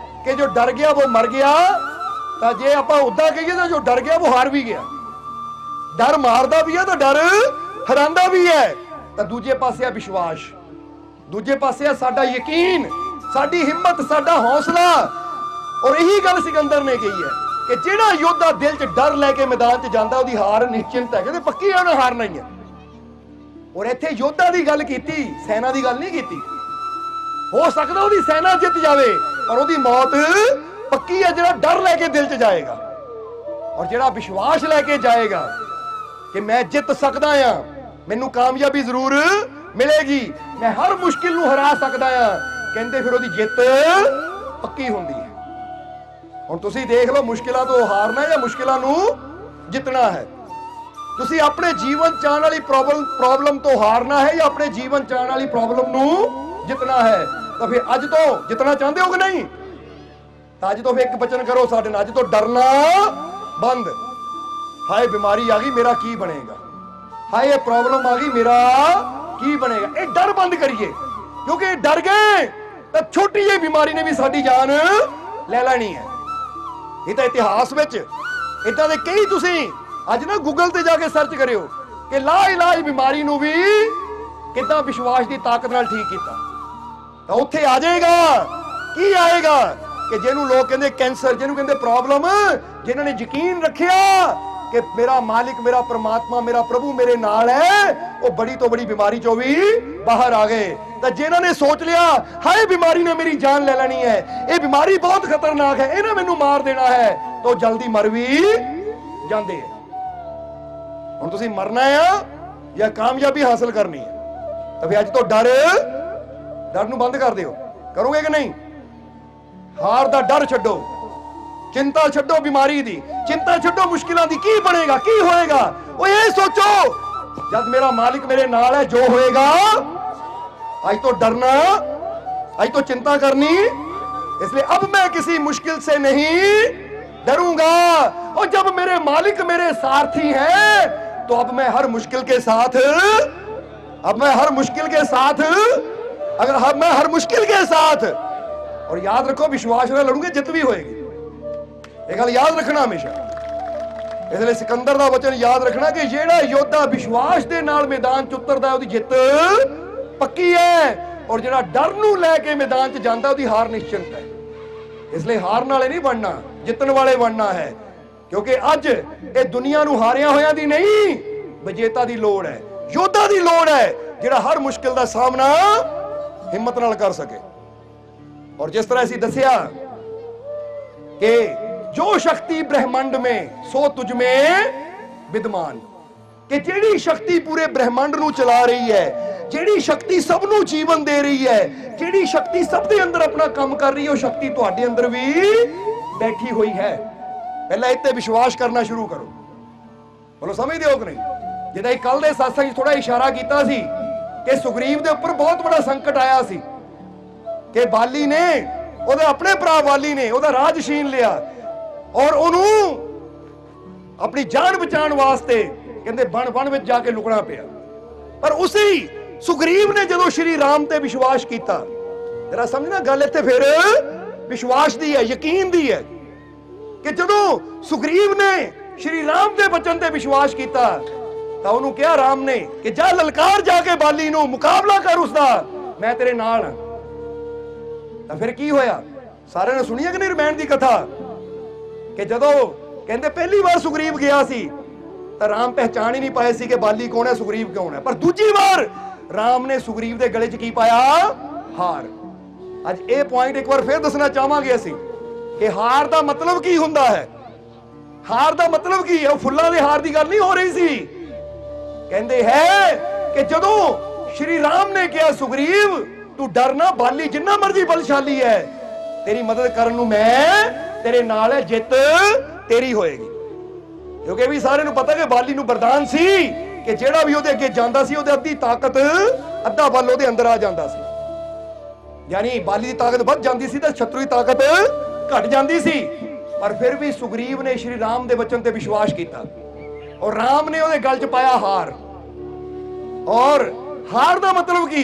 ਕਿ ਜੋ ਡਰ ਗਿਆ ਉਹ ਮਰ ਗਿਆ। ਤਾਂ ਜੇ ਆਪਾਂ ਉਦਾਂ ਕਹੀਏ ਤਾਂ ਜੋ ਡਰ ਗਿਆ ਉਹ ਹਾਰ ਵੀ ਗਿਆ। ਡਰ ਮਾਰਦਾ ਵੀ ਹੈ ਤਾਂ ਡਰ ਹਰਾਂਦਾ ਵੀ ਹੈ। ਤਾਂ ਦੂਜੇ ਪਾਸੇ ਆ ਵਿਸ਼ਵਾਸ, ਦੂਜੇ ਪਾਸੇ ਆ ਸਾਡਾ ਯਕੀਨ, ਸਾਡੀ ਹਿੰਮਤ, ਸਾਡਾ ਹੌਸਲਾ। ਔਰ ਇਹੀ ਗੱਲ ਸਿਕੰਦਰ ਨੇ ਕਹੀ ਹੈ ਕਿ ਜਿਹੜਾ ਯੋਧਾ ਦਿਲ 'ਚ ਡਰ ਲੈ ਕੇ ਮੈਦਾਨ 'ਚ ਜਾਂਦਾ ਉਹਦੀ ਹਾਰ ਨਿਸ਼ਚਿੰਤ ਹੈ, ਕਹਿੰਦੇ ਪੱਕੀ ਹੈ, ਉਹਨੇ ਹਾਰਨਾ ਹੀ ਹੈ। ਔਰ ਇੱਥੇ ਯੋਧਾ ਦੀ ਗੱਲ ਕੀਤੀ, ਸੈਨਾ ਦੀ ਗੱਲ ਨਹੀਂ ਕੀਤੀ। ਹੋ ਸਕਦਾ ਉਹਦੀ ਸੈਨਾ ਜਿੱਤ ਜਾਵੇ, ਪਰ ਉਹਦੀ ਮੌਤ ਪੱਕੀ ਹੈ ਜਿਹੜਾ ਡਰ ਲੈ ਕੇ ਦਿਲ 'ਚ ਜਾਏਗਾ। ਔਰ ਜਿਹੜਾ ਵਿਸ਼ਵਾਸ ਲੈ ਕੇ ਜਾਏਗਾ ਕਿ ਮੈਂ ਜਿੱਤ ਸਕਦਾ ਆ, ਮੈਨੂੰ ਕਾਮਯਾਬੀ ਜ਼ਰੂਰ ਮਿਲੇਗੀ, ਮੈਂ ਹਰ ਮੁਸ਼ਕਿਲ ਨੂੰ ਹਰਾ ਸਕਦਾ ਆ, ਕਹਿੰਦੇ ਫਿਰ ਉਹਦੀ ਜਿੱਤ ਪੱਕੀ ਹੁੰਦੀ ਹੈ। ਹੁਣ ਤੁਸੀਂ ਦੇਖ ਲਓ, ਮੁਸ਼ਕਿਲਾਂ ਤੋਂ ਹਾਰਨਾ ਜਾਂ ਮੁਸ਼ਕਿਲਾਂ ਨੂੰ ਜਿੱਤਣਾ ਹੈ। ਤੁਸੀਂ ਆਪਣੇ ਜੀਵਨ ਚਾਹਣ ਵਾਲੀ ਪ੍ਰੋਬਲਮ ਤੋਂ ਹਾਰਨਾ ਹੈ ਜਾਂ ਆਪਣੇ ਜੀਵਨ ਚਾਹਣ ਵਾਲੀ ਪ੍ਰੋਬਲਮ ਨੂੰ ਜਿੱਤਣਾ ਹੈ। ਤਾਂ ਫਿਰ ਅੱਜ ਤੋਂ ਜਿੱਤਣਾ ਚਾਹੁੰਦੇ ਹੋ ਕਿ ਨਹੀਂ? ਤਾਂ ਅੱਜ ਤੋਂ ਫਿਰ ਇੱਕ ਬਚਨ ਕਰੋ ਸਾਡੇ ਨਾਲ, ਅੱਜ ਤੋਂ ਡਰਨਾ ਬੰਦ। ਹਾਏ ਬਿਮਾਰੀ ਆ ਗਈ, ਮੇਰਾ ਕੀ ਬਣੇਗਾ? ਹਾਏ ਇਹ ਪ੍ਰੋਬਲਮ ਆ ਗਈ, ਮੇਰਾ ਕੀ ਬਣੇਗਾ? ਇਹ ਡਰ ਬੰਦ ਕਰੀਏ, ਕਿਉਂਕਿ ਡਰ ਗਏ ਤਾਂ ਛੋਟੀ ਜਿਹੀ ਬਿਮਾਰੀ ਨੇ ਵੀ ਸਾਡੀ ਜਾਨ ਲੈ ਲੈਣੀ ਹੈ। ਇਹ ਤਾਂ ਇਤਿਹਾਸ ਵਿੱਚ ਇਦਾਂ ਦੇ ਕਈ, ਤੁਸੀਂ ਅੱਜ ਨਾ ਗੂਗਲ ਤੇ ਜਾ ਕੇ ਸਰਚ ਕਰਿਓ ਕਿ ਲਾ ਇਲਾਜ ਬਿਮਾਰੀ ਨੂੰ ਵੀ ਕਿੱਦਾਂ ਵਿਸ਼ਵਾਸ ਦੀ ਤਾਕਤ ਨਾਲ ਠੀਕ ਕੀਤਾ। ਤਾਂ ਉੱਥੇ ਆ ਜਾਏਗਾ, ਕੀ ਆਏਗਾ ਕਿ ਜਿਹਨੂੰ ਲੋਕ ਕਹਿੰਦੇ ਕੈਂਸਰ, ਜਿਹਨੂੰ ਕਹਿੰਦੇ ਪ੍ਰੋਬਲਮ, ਜਿਨ੍ਹਾਂ ਨੇ ਯਕੀਨ ਰੱਖਿਆ ਕਿ ਮੇਰਾ ਮਾਲਿਕ, ਮੇਰਾ ਪ੍ਰਮਾਤਮਾ, ਮੇਰਾ ਪ੍ਰਭੂ ਮੇਰੇ ਨਾਲ ਹੈ, ਉਹ ਬੜੀ ਤੋਂ ਬੜੀ ਬਿਮਾਰੀ ਚੋਂ ਵੀ ਬਾਹਰ ਆ ਗਏ। ਤਾਂ ਜਿਨ੍ਹਾਂ ਨੇ ਸੋਚ ਲਿਆ ਹਾਏ ਬਿਮਾਰੀ ਨੇ ਮੇਰੀ ਜਾਨ ਲੈ ਲੈਣੀ ਹੈ, ਇਹ ਬਿਮਾਰੀ ਬਹੁਤ ਖਤਰਨਾਕ ਹੈ, ਇਹਨੇ ਮੈਨੂੰ ਮਾਰ ਦੇਣਾ ਹੈ, ਤਾਂ ਜਲਦੀ ਮਰ ਵੀ ਜਾਂਦੇ ਆ। ਹੁਣ ਤੁਸੀਂ ਮਰਨਾ ਆ ਜਾਂ ਕਾਮਯਾਬੀ ਹਾਸਲ ਕਰਨੀ ਹੈ? ਤਾਂ ਵੀ ਅੱਜ ਤੋਂ ਡਰ ਨੂੰ ਬੰਦ ਕਰ ਦਿਓ। ਕਰੋਗੇ ਕਿ ਨਹੀਂ? ਹਾਰ ਦਾ ਡਰ ਛੱਡੋ, ਚਿੰਤਾ ਛੱਡੋ, ਬਿਮਾਰੀ ਦੀ ਚਿੰਤਾ ਛੱਡੋ, ਮੁਸ਼ਕਿਲਾਂ ਦੀ। ਕੀ ਬਣੇਗਾ, ਕੀ ਹੋਏਗਾ? ਉਹ ਇਹ ਸੋਚੋ ਜਦ ਮੇਰਾ ਮਾਲਿਕ ਮੇਰੇ ਨਾਲ ਹੈ, ਜੋ ਹੋਏਗਾ। आज तो डरना, आज तो चिंता करनी, इसलिए अब मैं किसी मुश्किल से नहीं डरूंगा। और जब मेरे मालिक मेरे सारथी हैं, तो अब मैं हर मुश्किल के साथ, मैं हर मुश्किल के साथ। और याद रखो, विश्वास में लड़ूंगे, जित भी होएगी। एक गल याद रखना हमेशा, इसलिए सिकंदर दा वचन याद रखना कि जेड़ा योद्धा विश्वास दे नाल मैदान च उतरदा है, ओदी जित पक्की है। और जेड़ा डर नूं लैके मैदान च जांदा, ओदी हार निश्चित है। इसलिए हारन वाले नहीं बनना, जितन वाले बनना है। क्योंकि अज ये दुनिया नूं हारिया होयां दी नहीं, विजेता दी लोड़ है, योद्धा दी लोड़ है, जेड़ा हर मुश्किल दा सामना हिम्मत नाल कर सके। और जिस तरह असीं दस्सिया कि जो शक्ति ब्रह्मांड में सो तुझ में विद्यमान, कि जेड़ी शक्ति पूरे ब्रह्मांड नूं चला रही है, जेड़ी शक्ति सबनूं जीवन दे रही है, जेड़ी शक्ति सब दे अंदर अपना काम कर रही है, वो शक्ति तुहाडे अंदर भी बैठी हुई है। पहला इत्ते विश्वास करना शुरू करो। बोलो समझदे हो कि नहीं? जिदा कल दे सत्संग थोड़ा इशारा कीता सी कि सुग्रीव दे उपर बहुत बड़ा संकट आया सी कि बाली ने, ओदे अपने भरा बाली ने ओदा राज छीन लिया और ओनू अपनी जान बचाने वास्ते कहते बन विच जाके लुकना पिया। पर उसी सुग्रीव ने जदों श्री राम ते विश्वास किया, तेरा समझना गल इत्थे फिर विश्वास दी है, यकीन दी है कि जदों सुग्रीव ने श्री राम दे बचन ते विश्वास किया तो उन्होंने कहा राम ने कि जा ललकार जाके बाली नूं मुकाबला कर उसका, मैं तेरे नाल हां। तो फिर की होया? सारे ने सुनी कि नहीं रामायण की कथा कि जदों कहते पहली बार सुग्रीव गया सी तो राम पहचान ही नहीं पाए सी कि बाली कौन है, सुग्रीव कौन है। पर दूजी बार राम ने सुग्रीव के गले च की पाया? हार। अज ये पॉइंट एक बार फिर दसना चाहांगे असीं कि हार का मतलब की हुंदा है। हार का मतलब की है? फुल्लां दे हार की गल नहीं हो रही सी। कहंदे है कि जदों श्री राम ने कहा सुग्रीव तू डरना, बाली जिन्ना मर्जी बलशाली है, तेरी मदद करन नूं मैं तेरे नाल है, जित तेरी होएगी। क्योंकि भी सारे नूं पता कि बाली नूं वरदान सी कि जेड़ा भी ओहदे अगे जांदा सी ओहदे अद्धी ताकत अद्धा बल ओहदे अंदर आ जांदा सी। यानी बाली की ताकत बढ़ जाती सी तो शत्रु की ताकत घट जाती सी। पर फिर भी सुग्रीव ने श्री राम के वचन ते विश्वास किया और राम ने ओहदे गल च पाया हार। और हार का मतलब की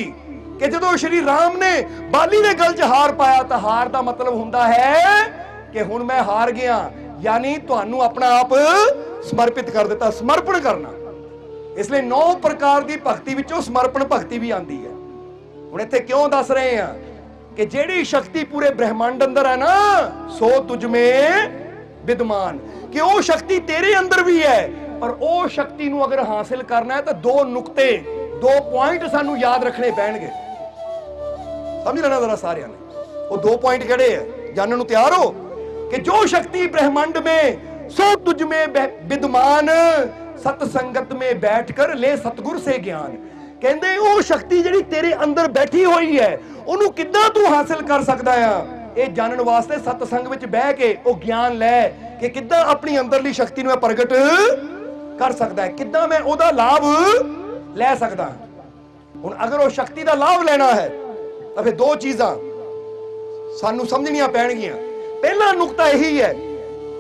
कि जदों श्री राम ने बाली के गल च हार पाया तो हार का मतलब हुंदा है कि हुण मैं हार गया, यानी तुहानू अपना आप समर्पित कर दिता, समर्पण करना। इसलिए 9 प्रकार की भक्ति विचों समर्पण भक्ति भी आती है। हुण इत्थे क्यों दस रहे हैं कि जेड़ी शक्ति पूरे ब्रह्मांड अंदर है ना, सो तुझ में विद्यमान, कि वो शक्ति तेरे अंदर भी है। पर वो शक्ति नू अगर हासिल करना है तो 2 नुक्ते 2 पॉइंट सानू याद रखने पैणगे। समझ लेना जरा सारे ने। वो 2 पॉइंट केड़े है? जानने नू तैयार हो कि जो शक्ति ब्रह्मांड में सो तुझ में विद्यमान, सतसंगत में बैठकर ले सतगुर से ज्ञान। कहंदे वो शक्ति जिहड़ी तेरे अंदर बैठी हुई है उन्होंने किद्दां तू हासिल कर सकदा है? ये जानन वास्ते सतसंग विच बह के वो ज्ञान लै कि किद्दां अपनी अंदरली शक्ति नूं प्रगट कर सकदा है, किद्दां मैं ओहदा लाभ लै सकदा। हुण अगर वो शक्ति का लाभ लेना है तो फिर 2 चीज़ां सानू समझनियां पैणगियां। पहला नुकता यही है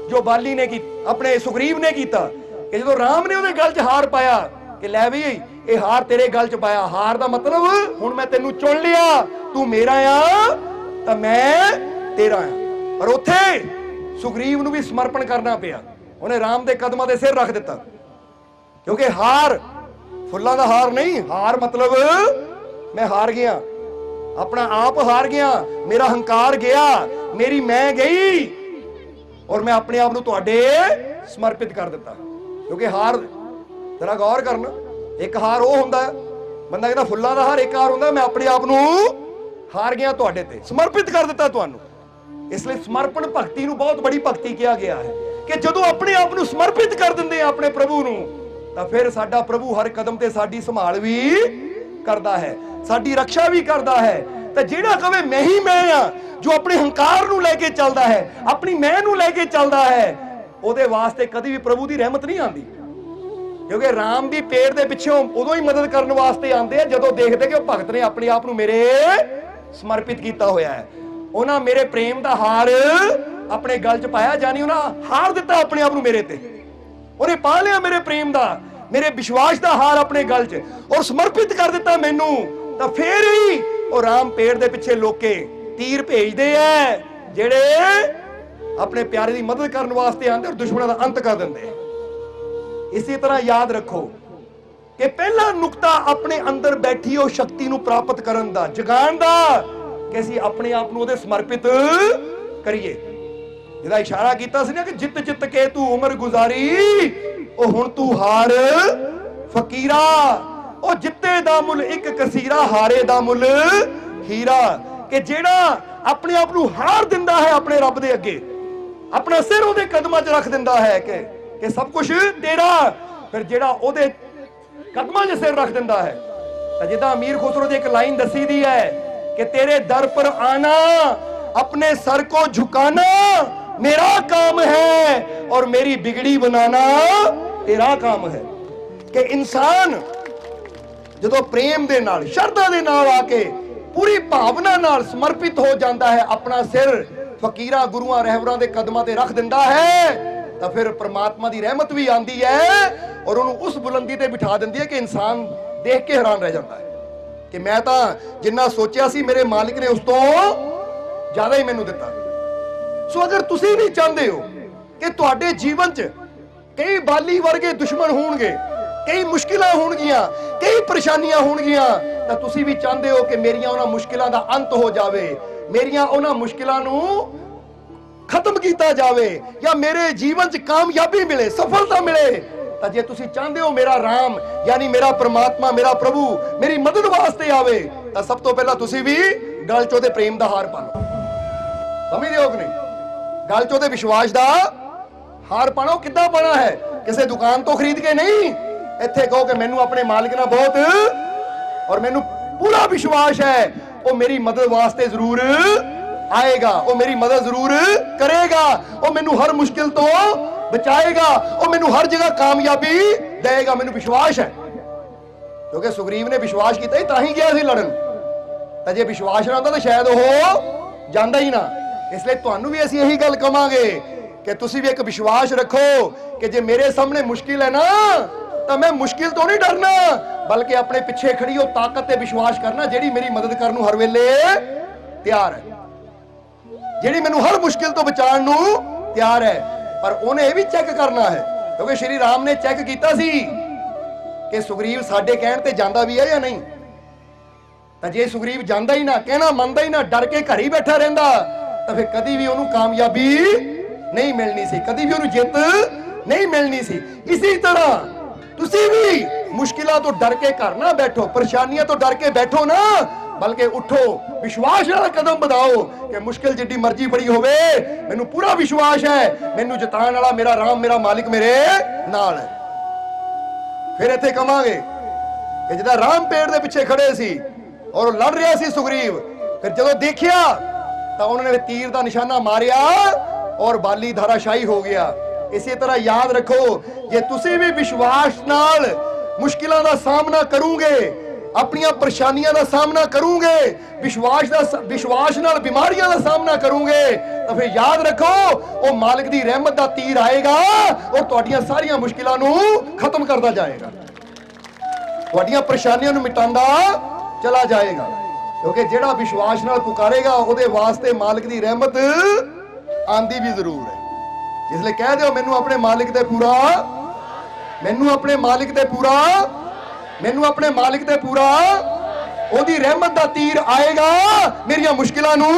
जो बाली ने की अपने सुग्रीव ने किया कि जो राम ने उहदे गल च हार पाया कि लै भी ये हार तेरे गल च पाया। हार का मतलब हुण मैं तेनू चुन लिया, तू मेरा आ तो मैं तेरा आ। पर उत्थे सुग्रीव नू भी समर्पण करना पिया, उन्हें राम के कदमां ते सिर रख दिता। क्योंकि हार फुल्लां दा हार नहीं, हार मतलब मैं हार गया, अपना आप हार गया, मेरा हंकार गया, मेरी मैं गई और मैं अपने आप नू तुहाडे समर्पित कर दिता। क्योंकि हार जरा गौर करना, एक हार वो हुंदा है बंदा कहता फुल्लां दा हार, एक हार हुंदा मैं अपने आप नू हार गया, तुहाडे ते समर्पित कर दिता तुहानू। इसलिए समर्पण भक्ति नू बहुत बड़ी भक्ति किया गया है कि जदों अपने आप नू समर्पित कर दिंदे अपने प्रभु नू तो फिर साडा प्रभु हर कदम ते साडी संभाल भी करता है, साडी रक्षा भी करता है। तो जिहड़ा कहे मैं ही मैं आ, जो अपने हंकार नू लेके चलदा है, अपनी मैं नू लेके चलदा है, ਉਹਦੇ वास्ते कभी भी प्रभु की रहमत नहीं आती। क्योंकि राम की पेड़ के पिछों उदों ही मदद करने वास्ते आते हैं जदों देखते कि भगत ने अपने आप को मेरे समर्पित किया होया है। उन्होंने मेरे प्रेम का हार अपने गल च पाया, जानी उन्हें हार दिता अपने आप को मेरे ते, उन्हें पा लिया मेरे प्रेम का, मेरे विश्वास का हार अपने गल च और समर्पित कर दिता मैनू। तो फिर ही वो राम पेड़ के पिछे लोके तीर भेजते हैं जेड़े अपने प्यारे की मदद करने वास्ते आते और दुश्मनों का अंत कर देंगे। इसी तरह याद रखो कि पहला नुकता अपने अंदर बैठी हो शक्ति नू प्राप्त करन दा, जगान दा, कि असीं अपने आप नू उहदे समर्पित करिए। जिहदा इशारा कीता सी ना कि जित जित के तू उम्र गुजारी, ओ हुण तू हार फकीरा, ओ जिते दा मुल एक कसीरा, हारे दा मुल हीरा। कि जेड़ा अपने आप नू हार दिंदा है अपने रब दे अगे, अपना सिर उहदे कदमां च रख दिंदा है कि सब कुछ तेरा, फिर जेड़ा उहदे कदमां च सिर रख दिंदा है। तो जिद्दां अमीर खुसरो दी एक लाइन दसी दी है कि तेरे दर पर आना, अपने सर को झुकाना मेरा काम है और मेरी बिगड़ी बनाना तेरा काम है। कि इंसान जदों प्रेम दे नाल, श्रद्धा दे नाल आके पूरी भावना नाल समर्पित हो जाता है, अपना सिर फकीरा गुरुआं रहबरां दे कदमां ते रख दिंदा है, तो फिर परमात्मा की रहमत भी आती है और उन्होंने उस बुलंदी ते बिठा दिंदी है कि इंसान देख के हैरान रह जाता है। ਕਿ ਮੈਂ ਤਾਂ ਜਿੰਨਾ ਸੋਚਿਆ ਸੀ ਮੇਰੇ ਮਾਲਿਕ ਨੇ ਉਸ ਤੋਂ ਜ਼ਿਆਦਾ ਹੀ ਮੈਨੂੰ ਦਿੱਤਾ। ਸੋ ਅਗਰ ਤੁਸੀਂ ਵੀ ਚਾਹੁੰਦੇ ਹੋ ਕਿ ਤੁਹਾਡੇ ਜੀਵਨ 'ਚ ਕਈ ਬਾਲੀ ਵਰਗੇ ਦੁਸ਼ਮਣ ਹੋਣਗੇ, ਕਈ ਮੁਸ਼ਕਿਲਾਂ ਹੋਣਗੀਆਂ, ਕਈ ਪਰੇਸ਼ਾਨੀਆਂ ਹੋਣਗੀਆਂ, ਤਾਂ ਤੁਸੀਂ ਵੀ ਚਾਹੁੰਦੇ ਹੋ ਕਿ ਮੇਰੀਆਂ ਉਹਨਾਂ ਮੁਸ਼ਕਿਲਾਂ ਦਾ ਅੰਤ ਹੋ ਜਾਵੇ, ਮੇਰੀਆਂ ਉਹਨਾਂ ਮੁਸ਼ਕਿਲਾਂ ਨੂੰ ਖਤਮ ਕੀਤਾ ਜਾਵੇ, ਜਾਂ ਮੇਰੇ ਜੀਵਨ 'ਚ ਕਾਮਯਾਬੀ ਮਿਲੇ, ਸਫਲਤਾ ਮਿਲੇ, ਤਾਂ ਜੇ ਤੁਸੀਂ ਚਾਹੁੰਦੇ ਹੋ ਮੇਰਾ ਰਾਮ ਯਾਨੀ ਮੇਰਾ ਪ੍ਰਮਾਤਮਾ, ਮੇਰਾ ਪ੍ਰਭੂ ਮੇਰੀ ਮਦਦ ਵਾਸਤੇ ਆਵੇ, ਤਾਂ ਸਭ ਤੋਂ ਪਹਿਲਾਂ ਤੁਸੀਂ ਵੀ ਗਲ 'ਚ ਉਹਦੇ ਪ੍ਰੇਮ ਦਾ ਹਾਰ ਪਾ ਲਓ। ਸਮਝਦੇ ਹੋ ਕਿ ਨਹੀਂ? ਗਲ 'ਚ ਉਹਦੇ ਵਿਸ਼ਵਾਸ ਦਾ ਹਾਰ ਪਾਣਾ। ਉਹ ਕਿੱਦਾਂ ਪਾਣਾ ਹੈ? ਕਿਸੇ ਦੁਕਾਨ ਤੋਂ ਖਰੀਦ ਕੇ ਨਹੀਂ। ਇੱਥੇ ਕਹੋ ਕਿ ਮੈਨੂੰ ਆਪਣੇ ਮਾਲਿਕ ਨਾਲ ਬਹੁਤ ਔਰ ਮੈਨੂੰ ਪੂਰਾ ਵਿਸ਼ਵਾਸ ਹੈ, ਉਹ ਮੇਰੀ ਮਦਦ ਵਾਸਤੇ ਜ਼ਰੂਰ ਆਏਗਾ, ਉਹ ਮੇਰੀ ਮਦਦ ਜ਼ਰੂਰ ਕਰੇਗਾ, ਉਹ ਮੈਨੂੰ ਹਰ ਮੁਸ਼ਕਿਲ ਤੋਂ ਬਚਾਏਗਾ, ਉਹ ਮੈਨੂੰ ਹਰ ਜਗ੍ਹਾ ਕਾਮਯਾਬੀ ਦੇਗਾ, ਮੈਨੂੰ ਵਿਸ਼ਵਾਸ ਹੈ। ਕਿਉਂਕਿ ਸੁਗਰੀਵ ਨੇ ਵਿਸ਼ਵਾਸ ਕੀਤਾ ਹੀ ਤਾਂ ਹੀ ਗਿਆ ਸੀ ਲੜਨ। ਤਾਂ ਜੇ ਵਿਸ਼ਵਾਸ ਨਾ ਹੁੰਦਾ ਤਾਂ ਸ਼ਾਇਦ ਉਹ ਜਾਂਦਾ ਹੀ ਨਾ। ਇਸ ਲਈ ਤੁਹਾਨੂੰ ਵੀ ਅਸੀਂ ਇਹੀ ਗੱਲ ਕਵਾਂਗੇ ਕਿ ਤੁਸੀਂ ਵੀ ਇੱਕ ਵਿਸ਼ਵਾਸ ਰੱਖੋ ਕਿ ਜੇ ਮੇਰੇ ਸਾਹਮਣੇ ਮੁਸ਼ਕਿਲ ਹੈ ਨਾ, ਤਾਂ ਮੈਂ ਮੁਸ਼ਕਿਲ ਤੋਂ ਨਹੀਂ ਡਰਨਾ, ਬਲਕਿ ਆਪਣੇ ਪਿੱਛੇ ਖੜੀ ਉਹ ਤਾਕਤ ਤੇ ਵਿਸ਼ਵਾਸ ਕਰਨਾ ਜਿਹੜੀ ਮੇਰੀ ਮਦਦ ਕਰਨ ਨੂੰ ਹਰ ਵੇਲੇ ਤਿਆਰ ਹੈ, ਜਿਹੜੀ ਮੈਨੂੰ ਹਰ ਮੁਸ਼ਕਿਲ ਤੋਂ ਬਚਾਉਣ ਨੂੰ ਤਿਆਰ ਹੈ। ਪਰ ਉਹਨੇ ਇਹ ਵੀ ਚੈੱਕ ਕਰਨਾ ਹੈ, ਕਿਉਂਕਿ ਸ਼੍ਰੀ ਰਾਮ ਨੇ ਚੈੱਕ ਕੀਤਾ ਸੀ ਕਿ ਸੁਗਰੀਵ ਸਾਡੇ ਕਹਿਣ ਤੇ ਜਾਂਦਾ ਵੀ ਹੈ ਜਾਂ ਨਹੀਂ। ਤਾਂ ਜੇ ਸੁਗਰੀਵ ਜਾਂਦਾ ਹੀ ਨਾ, ਕਹਿਣਾ ਮੰਨਦਾ ਹੀ ਨਾ, ਡਰ ਕੇ ਘਰ ਹੀ ਬੈਠਾ ਰਹਿੰਦਾ, ਤਾਂ ਫਿਰ ਕਦੀ ਵੀ ਉਹਨੂੰ ਕਾਮਯਾਬੀ ਨਹੀਂ ਮਿਲਣੀ ਸੀ, ਕਦੀ ਵੀ ਉਹਨੂੰ ਜਿੱਤ ਨਹੀਂ ਮਿਲਣੀ ਸੀ। ਇਸੇ ਤਰ੍ਹਾਂ ਤੁਸੀਂ ਵੀ ਮੁਸ਼ਕਿਲਾਂ ਤੋਂ ਡਰ ਕੇ ਘਰ ਨਾ ਬੈਠੋ, ਪਰੇਸ਼ਾਨੀਆਂ ਤੋਂ ਡਰ ਕੇ ਬੈਠੋ ਨਾ, ਬਲਕਿ ਉਠੋ, ਵਿਸ਼ਵਾਸ ਨਾਲ ਕਦਮ ਵਧਾਓ ਕਿ ਮੁਸ਼ਕਿਲ ਜਿੱਡੀ ਮਰਜ਼ੀ ਬੜੀ ਹੋਵੇ, ਮੈਨੂੰ ਪੂਰਾ ਵਿਸ਼ਵਾਸ ਹੈ ਮੈਨੂੰ ਜਿਤਾਉਣ ਵਾਲਾ ਮੇਰਾ ਰਾਮ, ਮੇਰਾ ਮਾਲਿਕ ਮੇਰੇ ਨਾਲ ਹੈ। ਫਿਰ ਇੱਥੇ ਕਵਾਂਗੇ ਕਿ ਜਿਹੜਾ ਰਾਮ ਪੇੜ ਦੇ ਪਿੱਛੇ ਖੜੇ ਸੀ ਔਰ ਉਹ ਲੜ ਰਿਹਾ ਸੀ ਸੁਗਰੀਵ, ਫਿਰ ਜਦੋਂ ਦੇਖਿਆ ਤਾਂ ਉਹਨਾਂ ਨੇ ਤੀਰ ਦਾ ਨਿਸ਼ਾਨਾ ਮਾਰਿਆ ਔਰ ਬਾਲੀ ਧਾਰਾਸ਼ਾਹੀ ਹੋ ਗਿਆ। ਇਸੇ ਤਰ੍ਹਾਂ ਯਾਦ ਰੱਖੋ, ਜੇ ਤੁਸੀਂ ਵੀ ਵਿਸ਼ਵਾਸ ਨਾਲ ਮੁਸ਼ਕਿਲਾਂ ਦਾ ਸਾਹਮਣਾ ਕਰੋਗੇ, ਆਪਣੀਆਂ ਪਰੇਸ਼ਾਨੀਆਂ ਦਾ ਸਾਹਮਣਾ ਕਰੋਗੇ, ਵਿਸ਼ਵਾਸ ਨਾਲ ਬਿਮਾਰੀਆਂ ਦਾ ਸਾਹਮਣਾ ਕਰੋਗੇ, ਤਾਂ ਫਿਰ ਯਾਦ ਰੱਖੋ ਉਹ ਮਾਲਿਕ ਦੀ ਰਹਿਮਤ ਦਾ ਤੀਰ ਆਏਗਾ ਔਰ ਤੁਹਾਡੀਆਂ ਸਾਰੀਆਂ ਮੁਸ਼ਕਿਲਾਂ ਨੂੰ ਖਤਮ ਕਰਦਾ ਜਾਏਗਾ, ਤੁਹਾਡੀਆਂ ਪਰੇਸ਼ਾਨੀਆਂ ਨੂੰ ਮਿਟਾਉਂਦਾ ਚਲਾ ਜਾਏਗਾ। ਕਿਉਂਕਿ ਜਿਹੜਾ ਵਿਸ਼ਵਾਸ ਨਾਲ ਪੁਕਾਰੇਗਾ ਉਹਦੇ ਵਾਸਤੇ ਮਾਲਿਕ ਦੀ ਰਹਿਮਤ ਆਂਦੀ ਵੀ ਜ਼ਰੂਰ ਹੈ। ਇਸ ਲਈ ਕਹਿ ਦਿਓ ਮੈਨੂੰ ਆਪਣੇ ਮਾਲਿਕ ਤੇ ਪੂਰਾ, ਮੈਨੂੰ ਆਪਣੇ ਮਾਲਿਕ ਤੇ ਪੂਰਾ, ਮੈਨੂੰ ਆਪਣੇ ਮਾਲਿਕ ਤੇ ਪੂਰਾ, ਉਹਦੀ ਰਹਿਮਤ ਦਾ ਤੀਰ ਆਏਗਾ, ਮੇਰੀਆਂ ਮੁਸ਼ਕਿਲਾਂ ਨੂੰ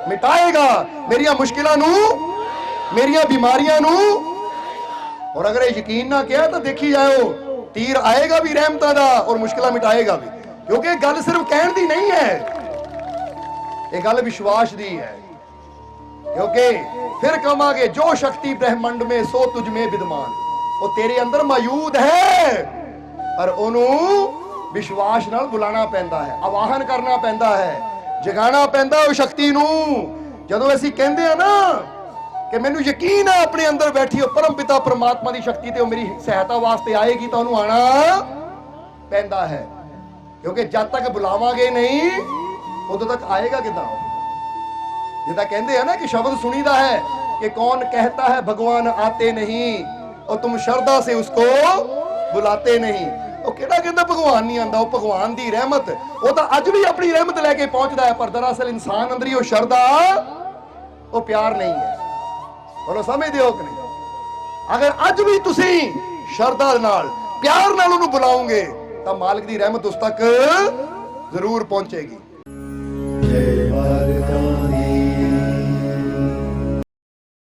ਮਿਟਾਏਗਾ, ਮੇਰੀਆਂ ਮੁਸ਼ਕਿਲਾਂ ਨੂੰ, ਮੇਰੀਆਂ ਬਿਮਾਰੀਆਂ ਨੂੰ। ਔਰ ਅਗਰ ਇਹ ਯਕੀਨ ਨਾ ਕਿਹਾ ਤਾਂ ਦੇਖੀ ਜਾਓ, ਤੀਰ ਆਏਗਾ ਵੀ ਰਹਿਮਤਾਂ ਦਾ ਔਰ ਮੁਸ਼ਕਿਲਾਂ ਮਿਟਾਏਗਾ ਵੀ। ਕਿਉਂਕਿ ਇਹ ਗੱਲ ਸਿਰਫ ਕਹਿਣ ਦੀ ਨਹੀਂ ਹੈ, ਇਹ ਗੱਲ ਵਿਸ਼ਵਾਸ ਦੀ ਹੈ। क्योंकि फिर कमांगे जो शक्ति ब्रह्मंड में सो तुझ में विद्यमान, वो तेरे अंदर मौजूद है, पर ओनू विश्वास नाल बुलाना पैंदा है, आवाहन करना पैंदा है, जगाना पैंदा उस शक्ति नू। जदों असीं कहंदे आ ना कि मैनू यकीन है अपने अंदर बैठी हो परम पिता परमात्मा की शक्ति ते मेरी सहायता वास्ते आएगी, तो ओनू आना पैंदा है। क्योंकि जब तक बुलावांगे नहीं उदों तक आएगा किदां। जिदा कहते हैं ना कि शब्द सुनीदा है कि कौन कहता है भगवान आते नहीं और तुम श्रद्धा से उसको बुलाते नहीं। वो केड़ा कहता भगवान नहीं आंदा, वो भगवान दी रहमत, वो तो अज भी अपनी रहमत लेके पहुंचता है, पर दरअसल इंसान अंदर ही वो श्रद्धा, वो प्यार नहीं है। बोलो समझदे हो कि नहीं? अगर अज भी तुसी श्रद्धा नाल प्यार नाल उन्हें बुलाओगे तो मालिक दी रहमत उस तक जरूर पहुंचेगी।